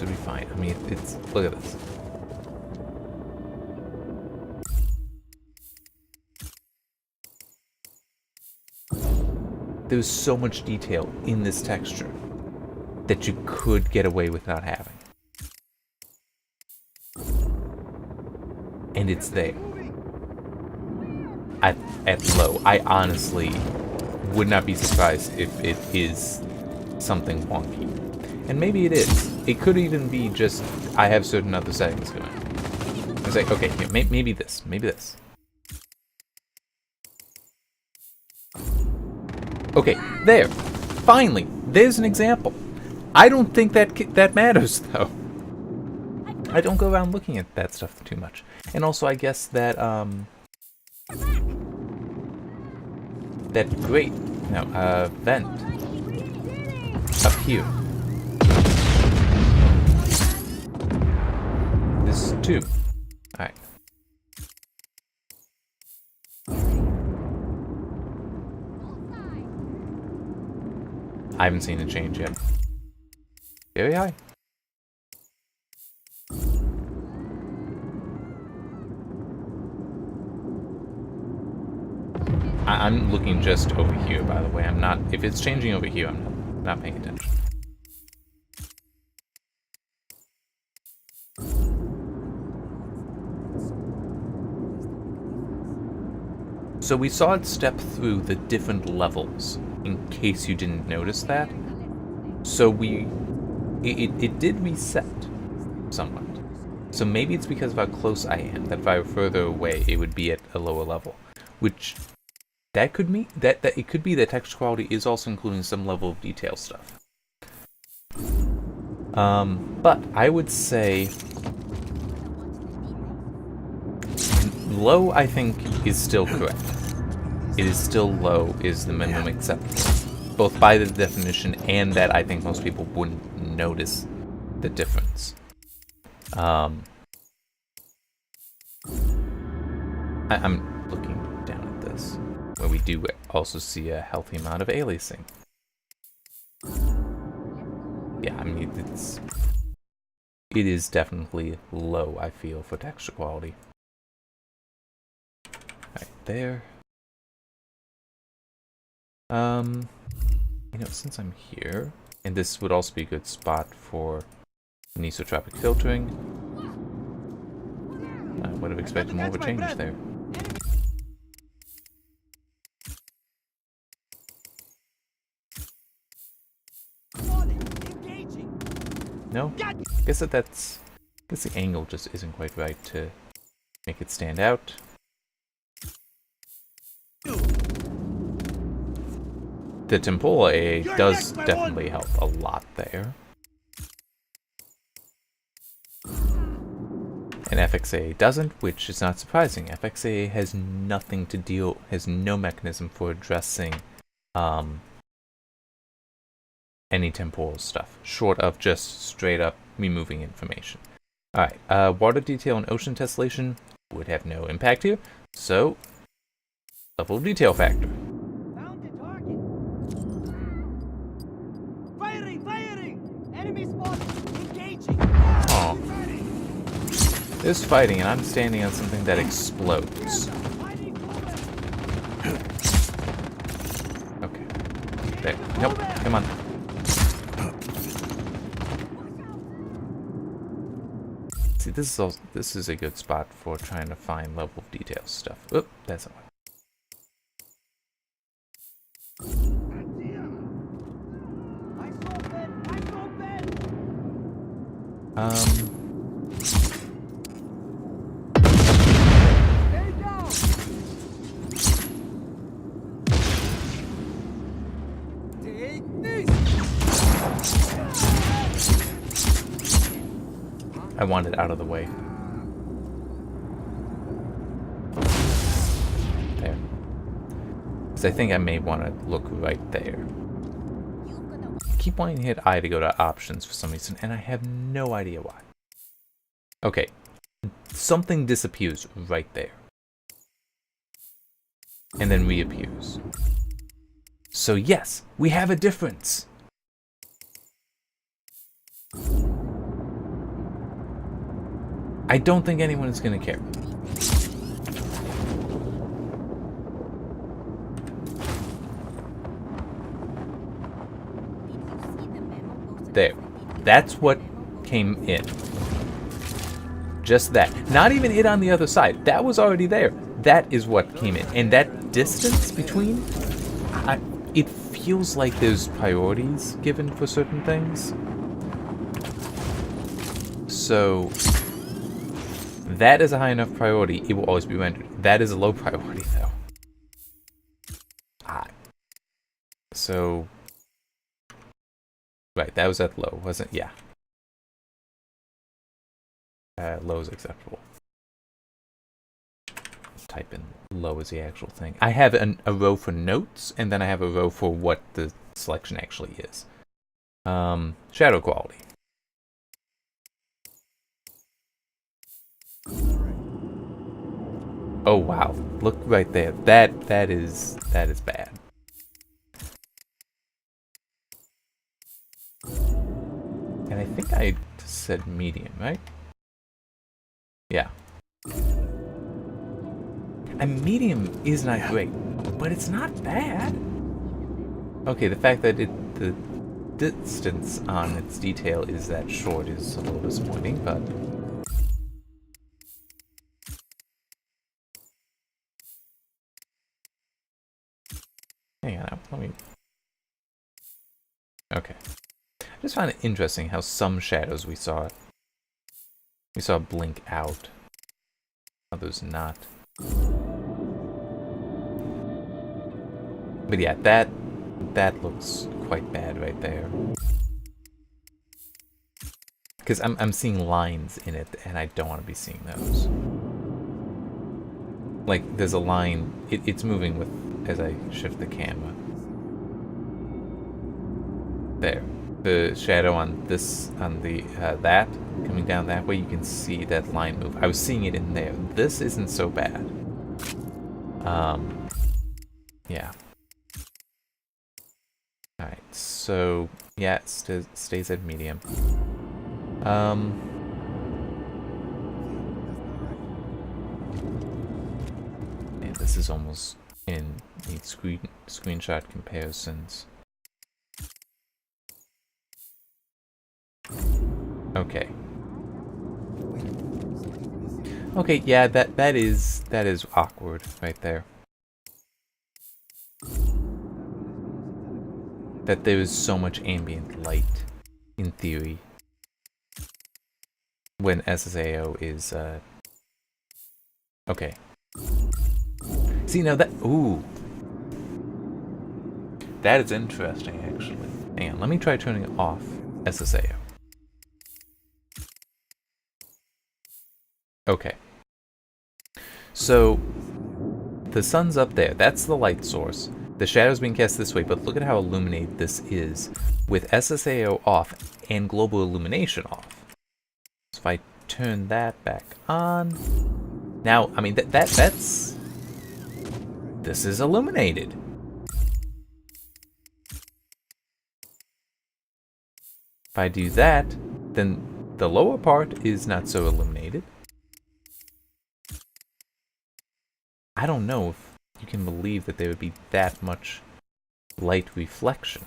would be fine. I mean, it's, look at this. There's so much detail in this texture that you could get away with not having. And it's there. At low. I honestly would not be surprised if it is something wonky. And maybe it is. It could even be just, I have certain other settings going. It's like, okay, here, maybe this, maybe this. Okay, there. Finally, there's an example. I don't think that matters, though. I don't go around looking at that stuff too much. And also, I guess that, that grate, no, vent up here. This too. Alright. I haven't seen it change yet. Very high. I'm looking just over here, by the way. I'm not. If it's changing over here, I'm not paying attention. So we saw it step through the different levels, in case you didn't notice that. So it did reset somewhat. So maybe it's because of how close I am, that if I were further away, it would be at a lower level. Which, that could mean, that it could be that texture quality is also including some level of detail stuff. But I would say low, I think, is still correct. It is still low, is the minimum acceptable. Both by the definition and that I think most people wouldn't notice the difference. I'm looking down at this, where we do also see a healthy amount of aliasing. Yeah, I mean, it is definitely low, I feel, for texture quality. Right there. You know, since I'm here, and this would also be a good spot for anisotropic filtering. I would have expected more of a change there. No? Guess that's... guess the angle just isn't quite right to make it stand out. The temporal AA does definitely help a lot there. And FXA doesn't, which is not surprising. FXA has nothing to deal, has no mechanism for addressing any temporal stuff, short of just straight up removing information. Alright, water detail and ocean tessellation would have no impact here, so level of detail factor. Found the target. Firing! Firing! Enemy spotted! Engaging! Oh. There's fighting, and I'm standing on something that explodes. Okay. There. Nope. Come on. See, this is a good spot for trying to find level of detail stuff. Oop, that's not I want it out of the way. There. Because I think I may want to look right there. I keep wanting to hit I to go to options for some reason, and I have no idea why. Okay. Something disappears right there. And then reappears. So yes, we have a difference. I don't think anyone is going to care. There. That's what came in. Just that. Not even it on the other side. That was already there. That is what came in. And that distance between, it feels like there's priorities given for certain things. So that is a high enough priority, it will always be rendered. That is a low priority, though. So, right, that was at low, wasn't? Yeah. Low is acceptable. Type in low is the actual thing. I have a row for notes, and then I have a row for what the selection actually is. Shadow quality. Oh wow! Look right there. That is bad. And I think I said medium, right? Yeah. And medium is not great, but it's not bad. Okay, the fact that the distance on its detail is that short is a little disappointing, but. Hang on, let me... Okay. I just find it interesting how some shadows we saw blink out. Others not. But yeah, that looks quite bad right there. Because I'm seeing lines in it, and I don't want to be seeing those. Like, there's a line, it's moving with as I shift the camera. There. The shadow on this, on the, that, coming down that way, you can see that line move. I was seeing it in there. This isn't so bad. Yeah. Alright, so, yeah, it stays at medium. this is almost in the screenshot comparisons. Okay. Okay, yeah, that is awkward right there. That there is so much ambient light, in theory, when SSAO is, okay. See, now that, ooh. That is interesting, actually. Hang on, let me try turning it off, SSAO. Okay. So, the sun's up there, that's the light source. The shadow's being cast this way, but look at how illuminated this is with SSAO off and global illumination off. So if I turn that back on, now, I mean, that's, this is illuminated. If I do that, then the lower part is not so illuminated. I don't know if you can believe that there would be that much light reflection.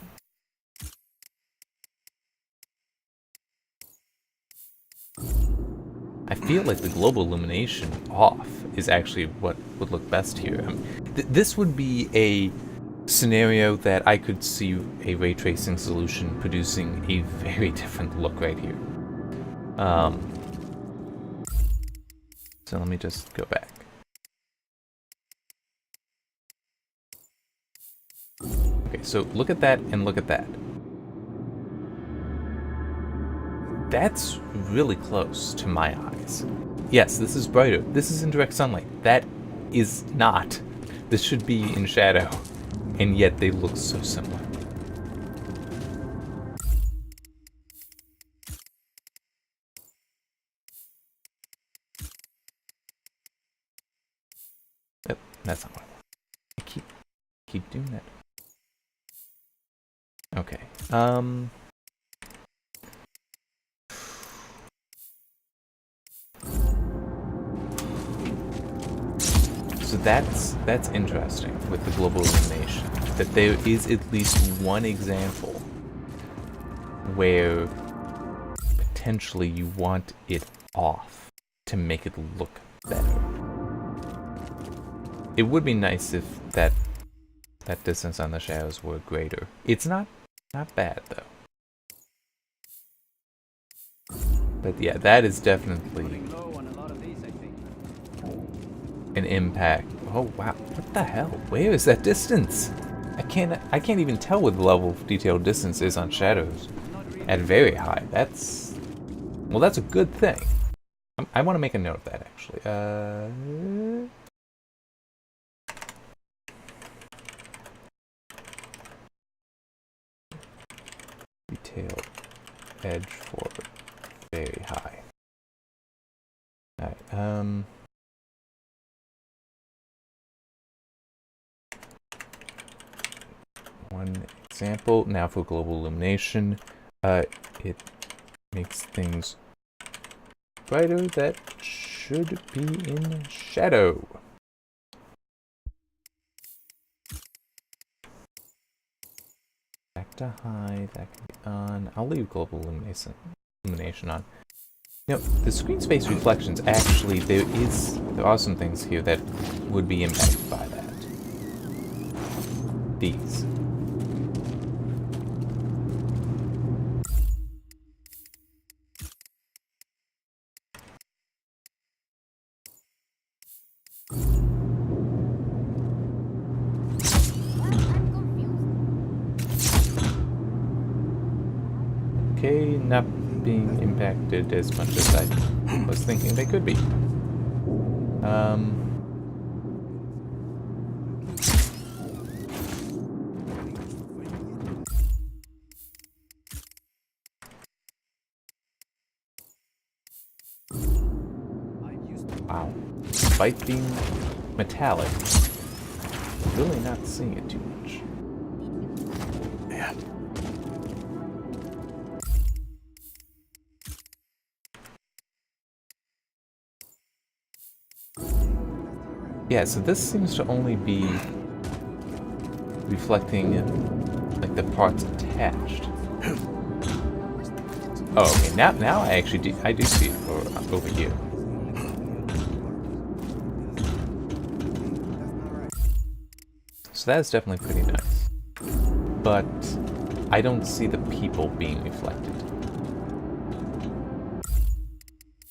I feel like the global illumination off is actually what would look best here. I mean, this would be a scenario that I could see a ray tracing solution producing a very different look right here. So let me just go back. Okay, so look at that and look at that. That's really close to my eyes. Yes, this is brighter. This is in direct sunlight. That is not. This should be in shadow. And yet they look so similar. Yep, that's not what I want. I keep doing that. Okay. So that's interesting with the global illumination. That there is at least one example where potentially you want it off to make it look better. It would be nice if that distance on the shadows were greater. It's not bad though. But yeah, that is definitely an impact. Oh wow, what the hell? Where is that distance? I can't even tell what the level of detail distance is on shadows at very high. That's a good thing. I want to make a note of that actually. Detail edge for very high. Alright, one example. Now for global illumination, it makes things brighter that should be in shadow. Back to high, that can be on. I'll leave global illumination on. You know, the screen space reflections, actually, there are some things here that would be impacted by that. These. Okay, not being impacted as much as I was thinking they could be. Wow. Despite being metallic, really not seeing it too much. Yeah. Yeah, so this seems to only be reflecting like the parts attached. Oh, okay. Now I actually do see it over here. So that's definitely pretty nice. But I don't see the people being reflected.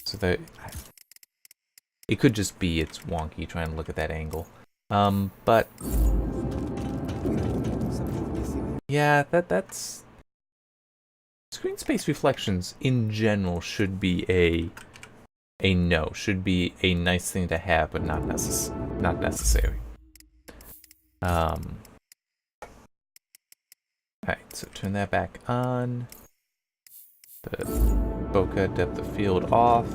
So it could just be it's wonky trying to look at that angle. But yeah, that's screen space reflections in general should be a no, should be a nice thing to have, but not necessary. Alright, so turn that back on. The bokeh depth of field off.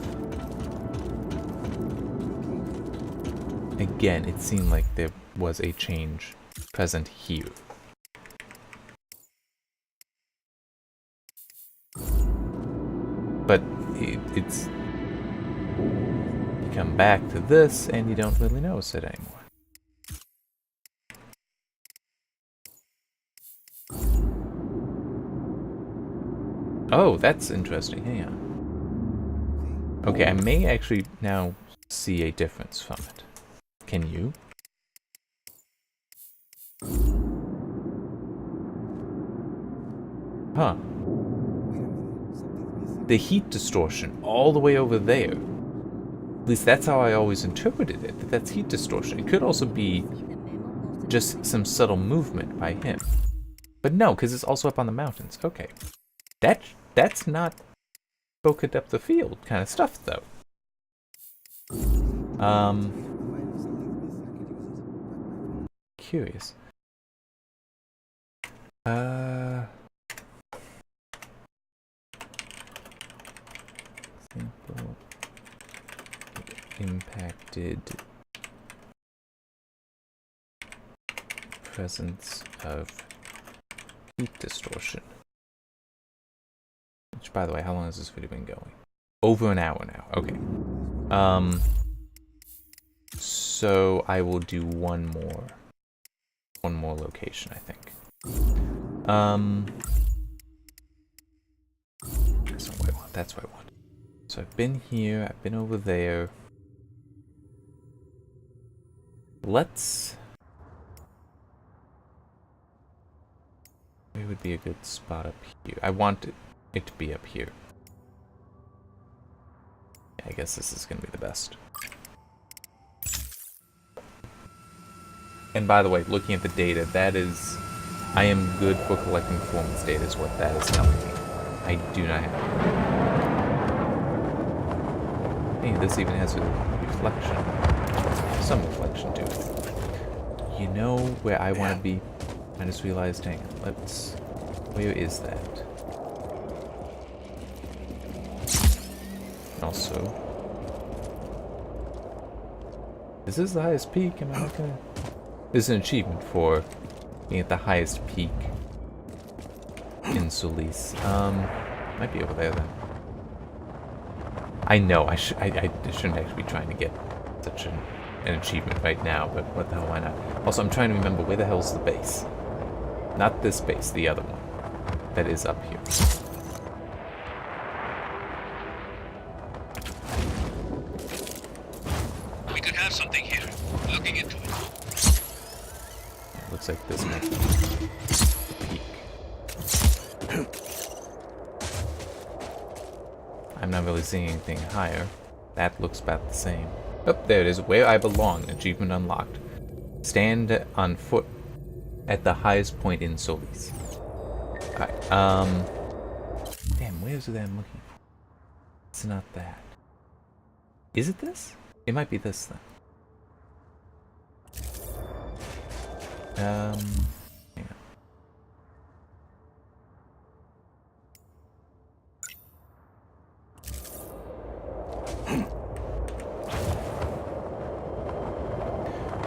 Again, it seemed like there was a change present here. But it's... You come back to this and you don't really notice it anymore. Oh, that's interesting. Hang on. Okay, I may actually now see a difference from it. Can you? Huh. The heat distortion all the way over there. At least that's how I always interpreted it, that's heat distortion. It could also be just some subtle movement by him. But no, because it's also up on the mountains. Okay. That's not bokeh depth of field kind of stuff, though. Curious. Simple impacted presence of heat distortion. Which, by the way, how long has this video been going? Over an hour now. Okay. So I will do one more location, I think. That's not what I want. That's what I want. So I've been here. I've been over there. Let's... Where would be a good spot up here? I want it to be up here. I guess this is going to be the best. And by the way, looking at the data, that is... I am good for collecting performance data is what that is telling me. I do not have... Hey, this even has a reflection. Some reflection to it. You know where I want to be? I just realized, hang on, let's... Where is that? Also... Is this the highest peak? Am I not gonna... This is an achievement for being at the highest peak in Solis. Might be over there then. I know, I shouldn't actually be trying to get such an achievement right now, but what the hell, why not? Also, I'm trying to remember where the hell's the base. Not this base, the other one. That is up here. We could have something here. Looking into it. It looks like this might be the peak. I'm not really seeing anything higher. That looks about the same. Oh, there it is. Where I belong. Achievement unlocked. Stand on foot at the highest point in Solis. Alright, damn, where's it I'm looking for? It's not that. Is it this? It might be this then. Hang on.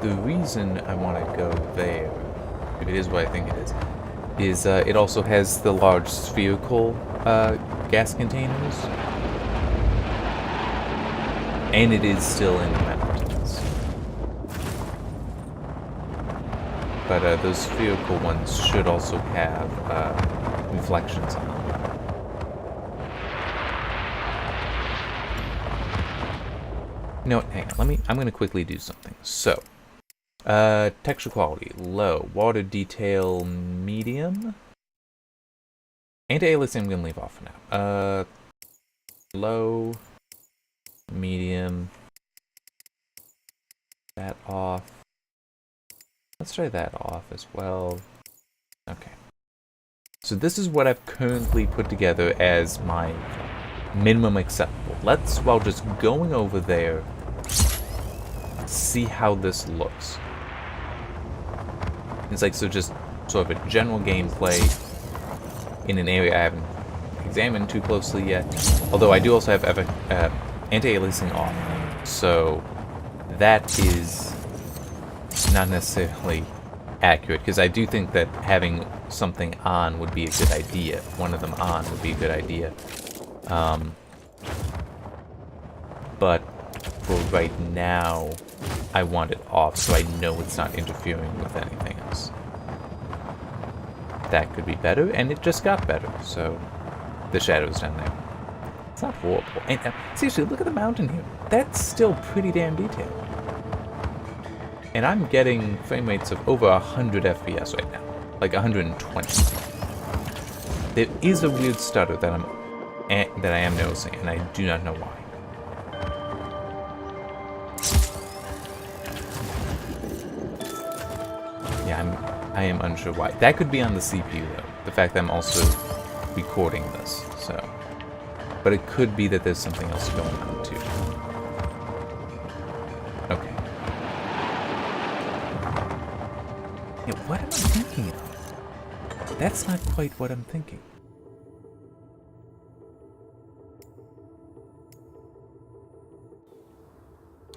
The reason I want to go there, if it is what I think it is it also has the large spherical gas containers, and it is still in the mountains. but those spherical ones should also have reflections on them. You know what, hang on, I'm gonna quickly do something. So, texture quality, low. Water detail, medium. Anti-aliasing I'm gonna leave off for now. Low, medium. That off. Let's try that off as well. Okay. So this is what I've currently put together as my minimum acceptable. Let's, while just going over there, see how this looks. It's like, so just sort of a general gameplay in an area I haven't examined too closely yet. Although I do also have anti-aliasing off, so that is not necessarily accurate, because I do think that having something on would be a good idea. One of them on would be a good idea. But for right now, I want it off so I know it's not interfering with anything else. That could be better, and it just got better, so the shadows down there. It's not horrible. And seriously, look at the mountain here. That's still pretty damn detailed. And I'm getting frame rates of over 100 FPS right now. Like 120. There is a weird stutter that I am noticing, and I do not know why. Yeah, I am unsure why. That could be on the CPU though. The fact that I'm also recording this, so. But it could be that there's something else going on too. Okay. Yeah, what am I thinking of? That's not quite what I'm thinking.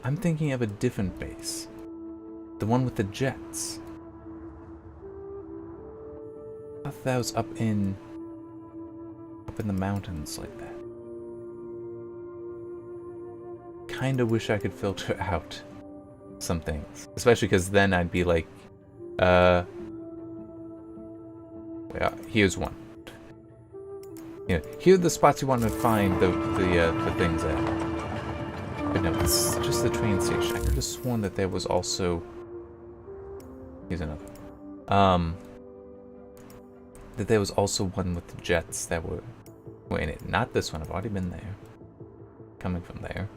I'm thinking of a different base. The one with the jets. I thought that was up in the mountains like that. Kinda wish I could filter out some things. Especially because then I'd be like, well, here's one. You know, here are the spots you want to find the things at. But no, it's just the train station. I could have sworn that there was also... Here's another. That there was also one with the jets that were in it. Not this one. I've already been there. Coming from there.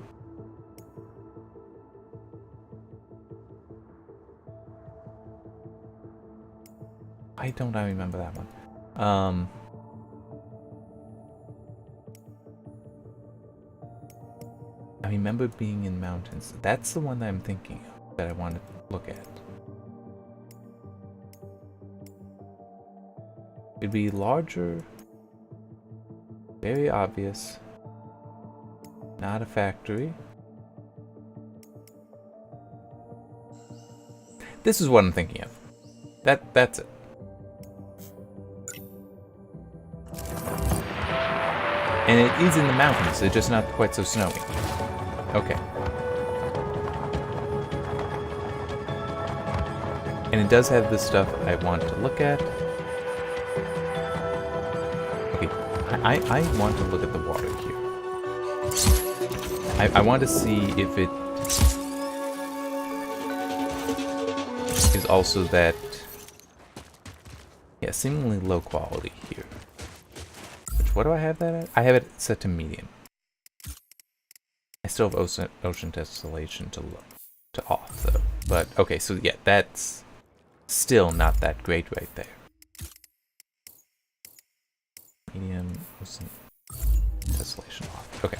Why don't I remember that one? I remember being in mountains. That's the one that I'm thinking of, that I want to look at. It'd be larger, very obvious, not a factory. This is what I'm thinking of. That's it. And it is in the mountains, it's just not quite so snowy. Okay. And it does have this stuff I want to look at. Okay, I want to look at the water here. I want to see if it is also that, yeah, seemingly low quality here. Which, what do I have that at? I have it set to medium. I still have ocean tessellation to off though. But okay, so yeah, that's still not that great right there. Medium ocean tessellation off. Okay.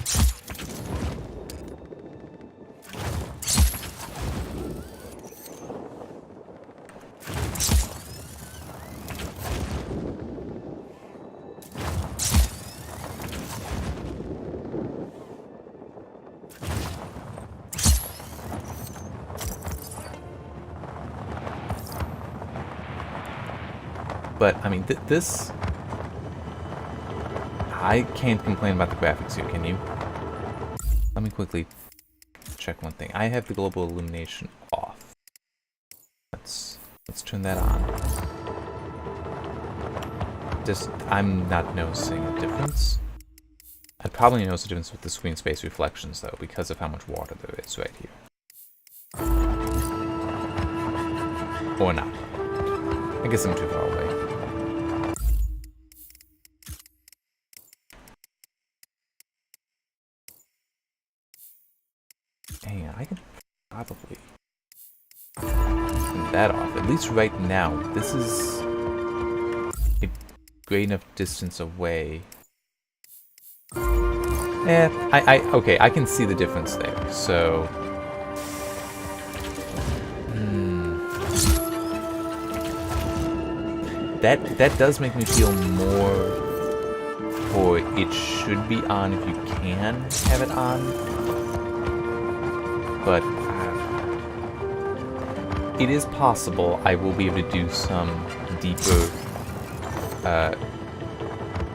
But, I mean, this... I can't complain about the graphics here, can you? Let me quickly check one thing. I have the global illumination off. Let's Let's turn that on. Just, I'm not noticing a difference. I'd probably notice a difference with the screen space reflections, though, because of how much water there is right here. Or not. I guess I'm too far away. Hang on, I could probably turn that off. At least right now, this is a great enough distance away. Okay, I can see the difference there, so... That does make me feel more for it should be on if you can have it on. But it is possible I will be able to do some deeper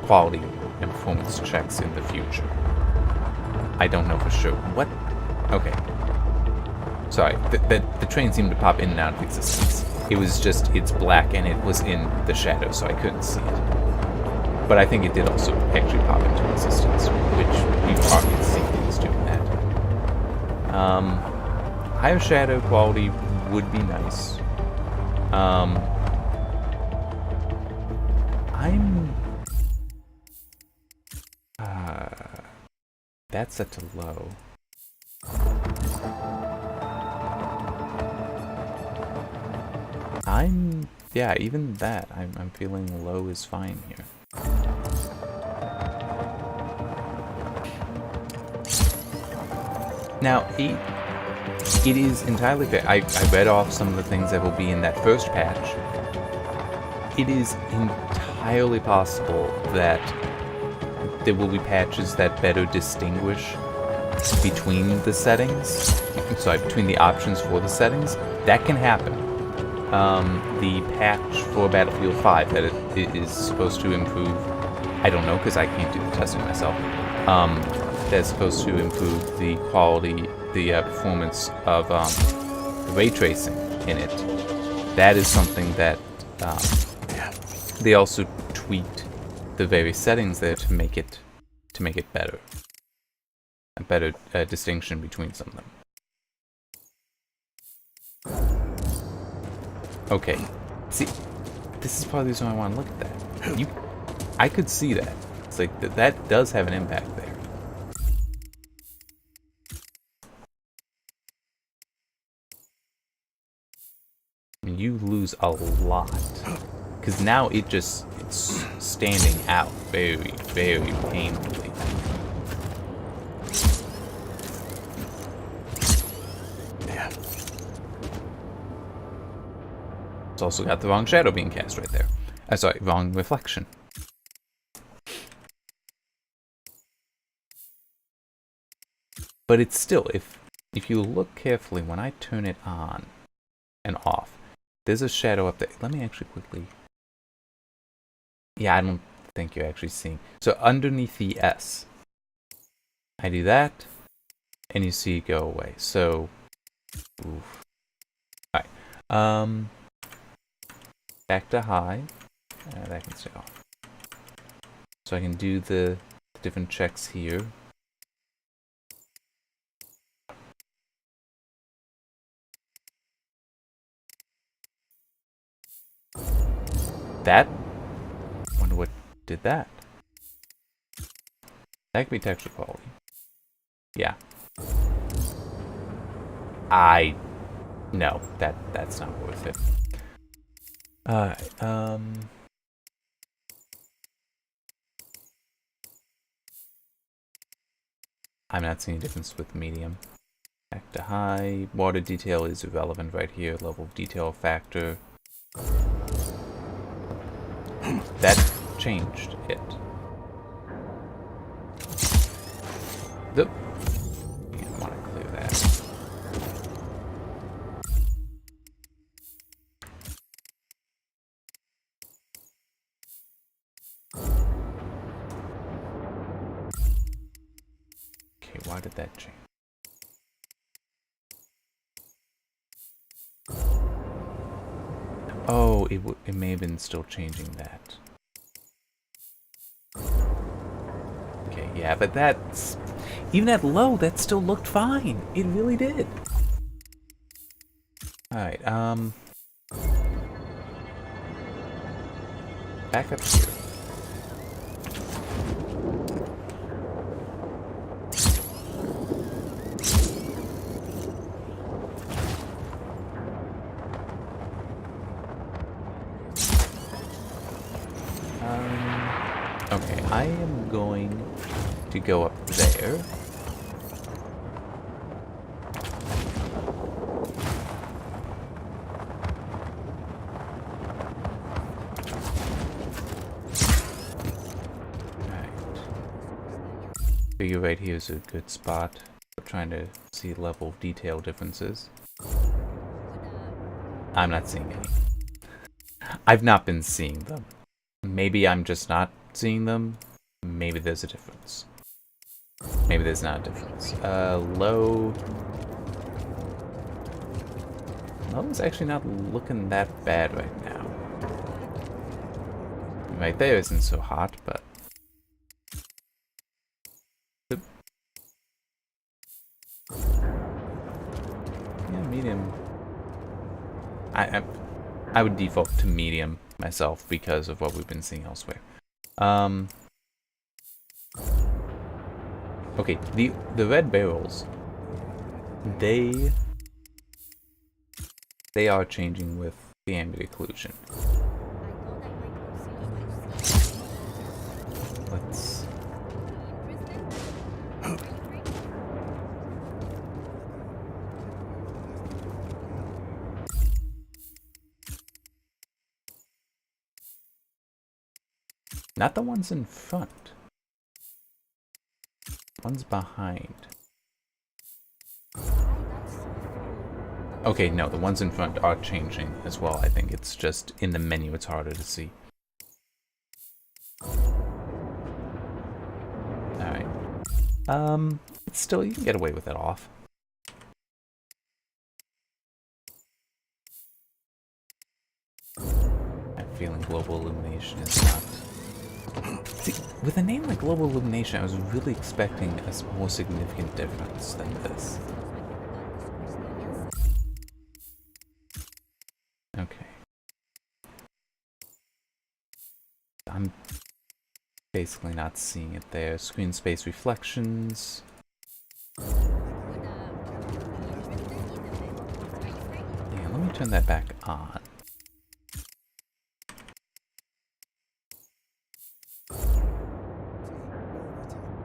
quality and performance checks in the future. I don't know for sure. What? Okay. Sorry, the train seemed to pop in and out of existence. It was just, it's black and it was in the shadow, so I couldn't see it. But I think it did also actually pop into existence, which you probably see it was doing that. Higher shadow quality would be nice. That's set to low. Yeah, even that, I'm feeling low is fine here. Now, it is entirely fair. I read off some of the things that will be in that first patch. It is entirely possible that there will be patches that better distinguish between the settings. Sorry, between the options for the settings. That can happen. The patch for Battlefield 5 that it is supposed to improve, I don't know because I can't do the testing myself, that's supposed to improve the quality, the performance of the ray tracing in it. That is something that they also tweaked the various settings there to make it better. A better distinction between some of them. Okay, see, this is part of the reason why I want to look at that. I could see that. It's like, that does have an impact there. I mean, you lose a lot. Because now it's standing out very, very painfully. It's also got the wrong shadow being cast right there. Sorry, wrong reflection. But it's still, if you look carefully, when I turn it on and off, there's a shadow up there. Let me actually quickly... Yeah, I don't think you're actually seeing. So underneath the S, I do that, and you see it go away. So, oof. Alright. Back to high. That can stay off. So I can do the different checks here. That? Wonder what did that. That could be texture quality. Yeah. No, that's not worth it. Alright, I'm not seeing a difference with medium. Back to high. Water detail is irrelevant right here. Level of detail factor. That changed it. I want to clear that. Okay, why did that change? Oh, it may have been still changing that. Okay, yeah, but that's... Even at low, that still looked fine. It really did. Alright, back up here. Okay, I am going to go up there. Figure right here is a good spot for trying to see level of detail differences. I'm not seeing any. I've not been seeing them. Maybe I'm just not seeing them. Maybe there's a difference. Maybe there's not a difference. Low. Low is actually not looking that bad right now. Right there isn't so hot, but... Yeah, medium. I would default to medium myself because of what we've been seeing elsewhere. Okay, the red barrels, they are changing with the ambient occlusion. Let's... Not the ones in front. One's behind. Okay, no, the ones in front are changing as well. I think it's just in the menu it's harder to see. Alright. It's still, you can get away with it off. I'm feeling global illumination is not... See, with a name like Global Illumination, I was really expecting a more significant difference than this. Okay. I'm basically not seeing it there. Screen space reflections. Yeah, let me turn that back on.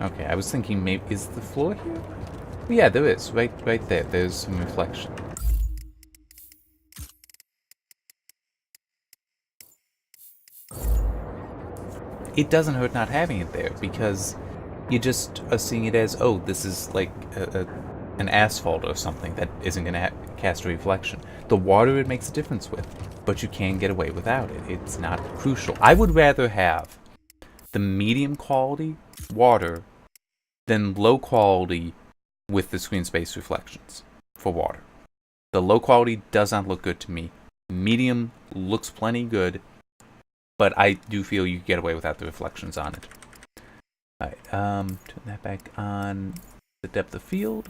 Okay, I was thinking maybe... Is the floor here? Oh, yeah, there is. Right there. There's some reflection. It doesn't hurt not having it there, because you just are seeing it as, oh, this is like an asphalt or something that isn't going to cast a reflection. The water it makes a difference with, but you can get away without it. It's not crucial. I would rather have the medium quality water than low quality with the screen space reflections for water. The low quality does not look good to me. Medium looks plenty good, but I do feel you get away without the reflections on it. Alright, turn that back on. The depth of field.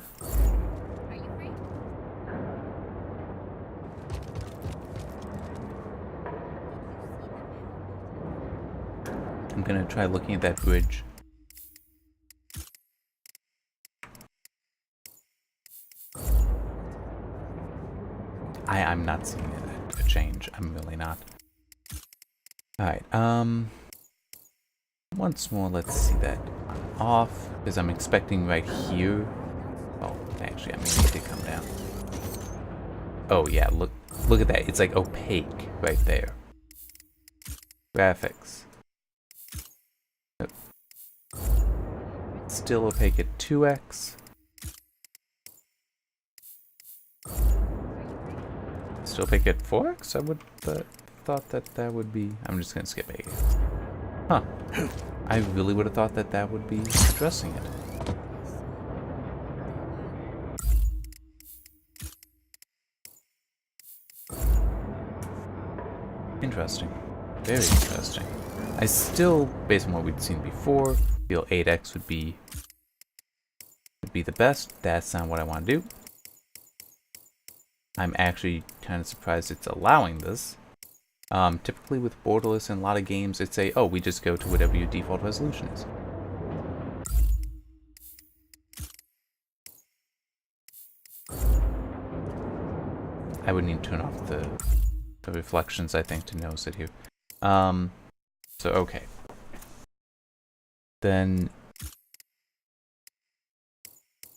I'm gonna try looking at that bridge. I'm not seeing a change. I'm really not. Alright, once more, let's see that off, because I'm expecting right here. Oh, actually, I mean, it did come down. Oh yeah, look at that. It's like opaque right there. Graphics. Still opaque at 2x. Still opaque at 4x? I would thought that would be... I'm just gonna skip 8. Huh. I really would have thought that would be addressing it. Interesting. Very interesting. I still, based on what we'd seen before, feel 8x would be the best. That's not what I want to do. I'm actually kind of surprised it's allowing this. Typically with borderless in a lot of games, it's oh, we just go to whatever your default resolution is. I would need to turn off the reflections, I think, to notice it here. So okay. Then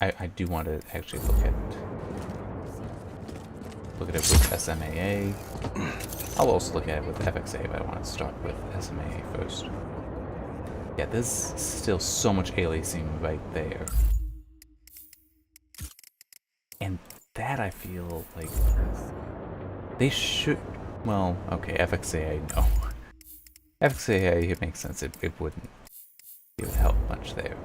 I do want to actually look at it with SMAA. I'll also look at it with FXA, but I want to start with SMAA first. Yeah, there's still so much aliasing right there. And that I feel like they should, well, okay, FXAA, no. FXAA, it makes sense, it would help much there.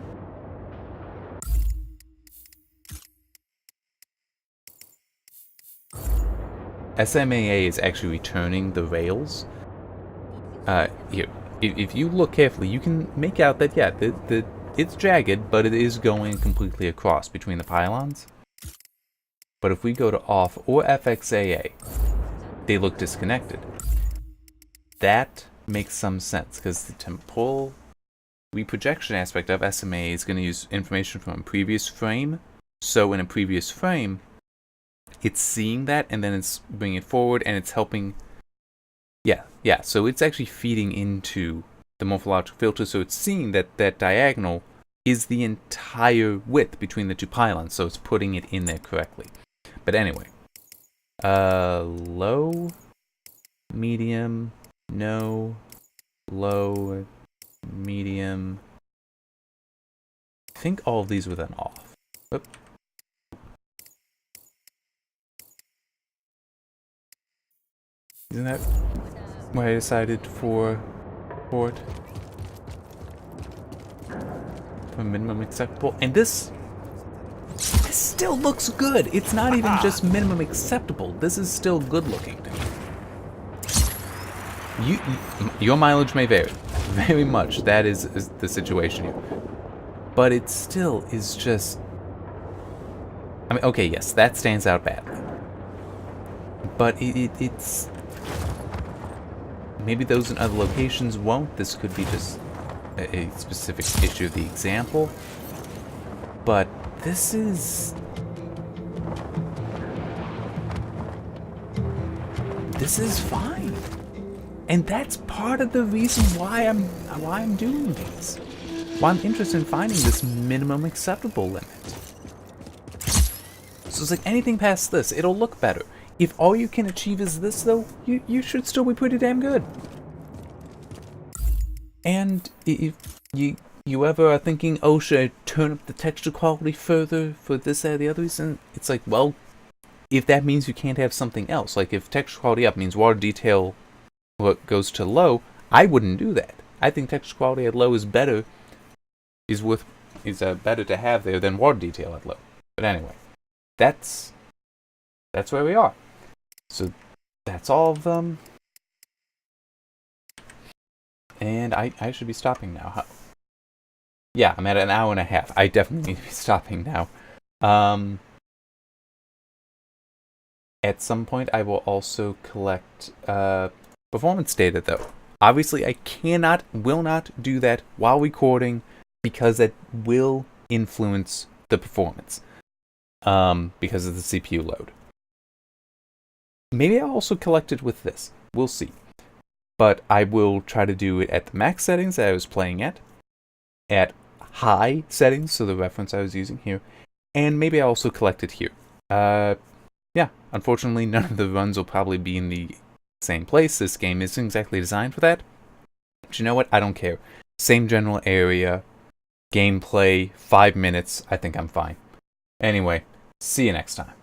SMAA is actually returning the rails. Here, if you look carefully, you can make out that, yeah, it's jagged, but it is going completely across between the pylons. But if we go to off or FXAA, they look disconnected. That makes some sense, because the temporal reprojection aspect of SMA is going to use information from a previous frame. So in a previous frame, it's seeing that, and then it's bringing it forward, and it's helping. Yeah. So it's actually feeding into the morphological filter, so it's seeing that that diagonal is the entire width between the two pylons, so it's putting it in there correctly. But anyway, low, medium, no, low, medium. I think all of these were then off. Oop. Isn't that why I decided for it? For minimum acceptable. And this still looks good. It's not even just minimum acceptable. This is still good looking to me. Your mileage may vary. Very much. That is the situation here. But it still is just... I mean, okay, yes, that stands out badly. But it's... Maybe those in other locations won't. This could be just a specific issue of the example. But this is... This is fine. And that's part of the reason why I'm doing these. Why I'm interested in finding this minimum acceptable limit. So it's like anything past this, it'll look better. If all you can achieve is this, though, you should still be pretty damn good. And if you ever are thinking, oh, should I turn up the texture quality further for this, that, or the other reason? It's like, well, if that means you can't have something else, like if texture quality up means water detail goes to low, I wouldn't do that. I think texture quality at low is better, is better to have there than water detail at low. But anyway, that's where we are. So that's all of them. And I should be stopping now. Yeah, I'm at an hour and a half. I definitely need to be stopping now. At some point, I will also collect performance data, though. Obviously, I will not do that while recording, because that will influence the performance. Because of the CPU load. Maybe I'll also collect it with this. We'll see. But I will try to do it at the max settings that I was playing at high settings, so the reference I was using here, and maybe I'll also collect it here. Yeah, unfortunately, none of the runs will probably be in the same place. This game isn't exactly designed for that. But you know what? I don't care. Same general area, gameplay, 5 minutes. I think I'm fine. Anyway, see you next time.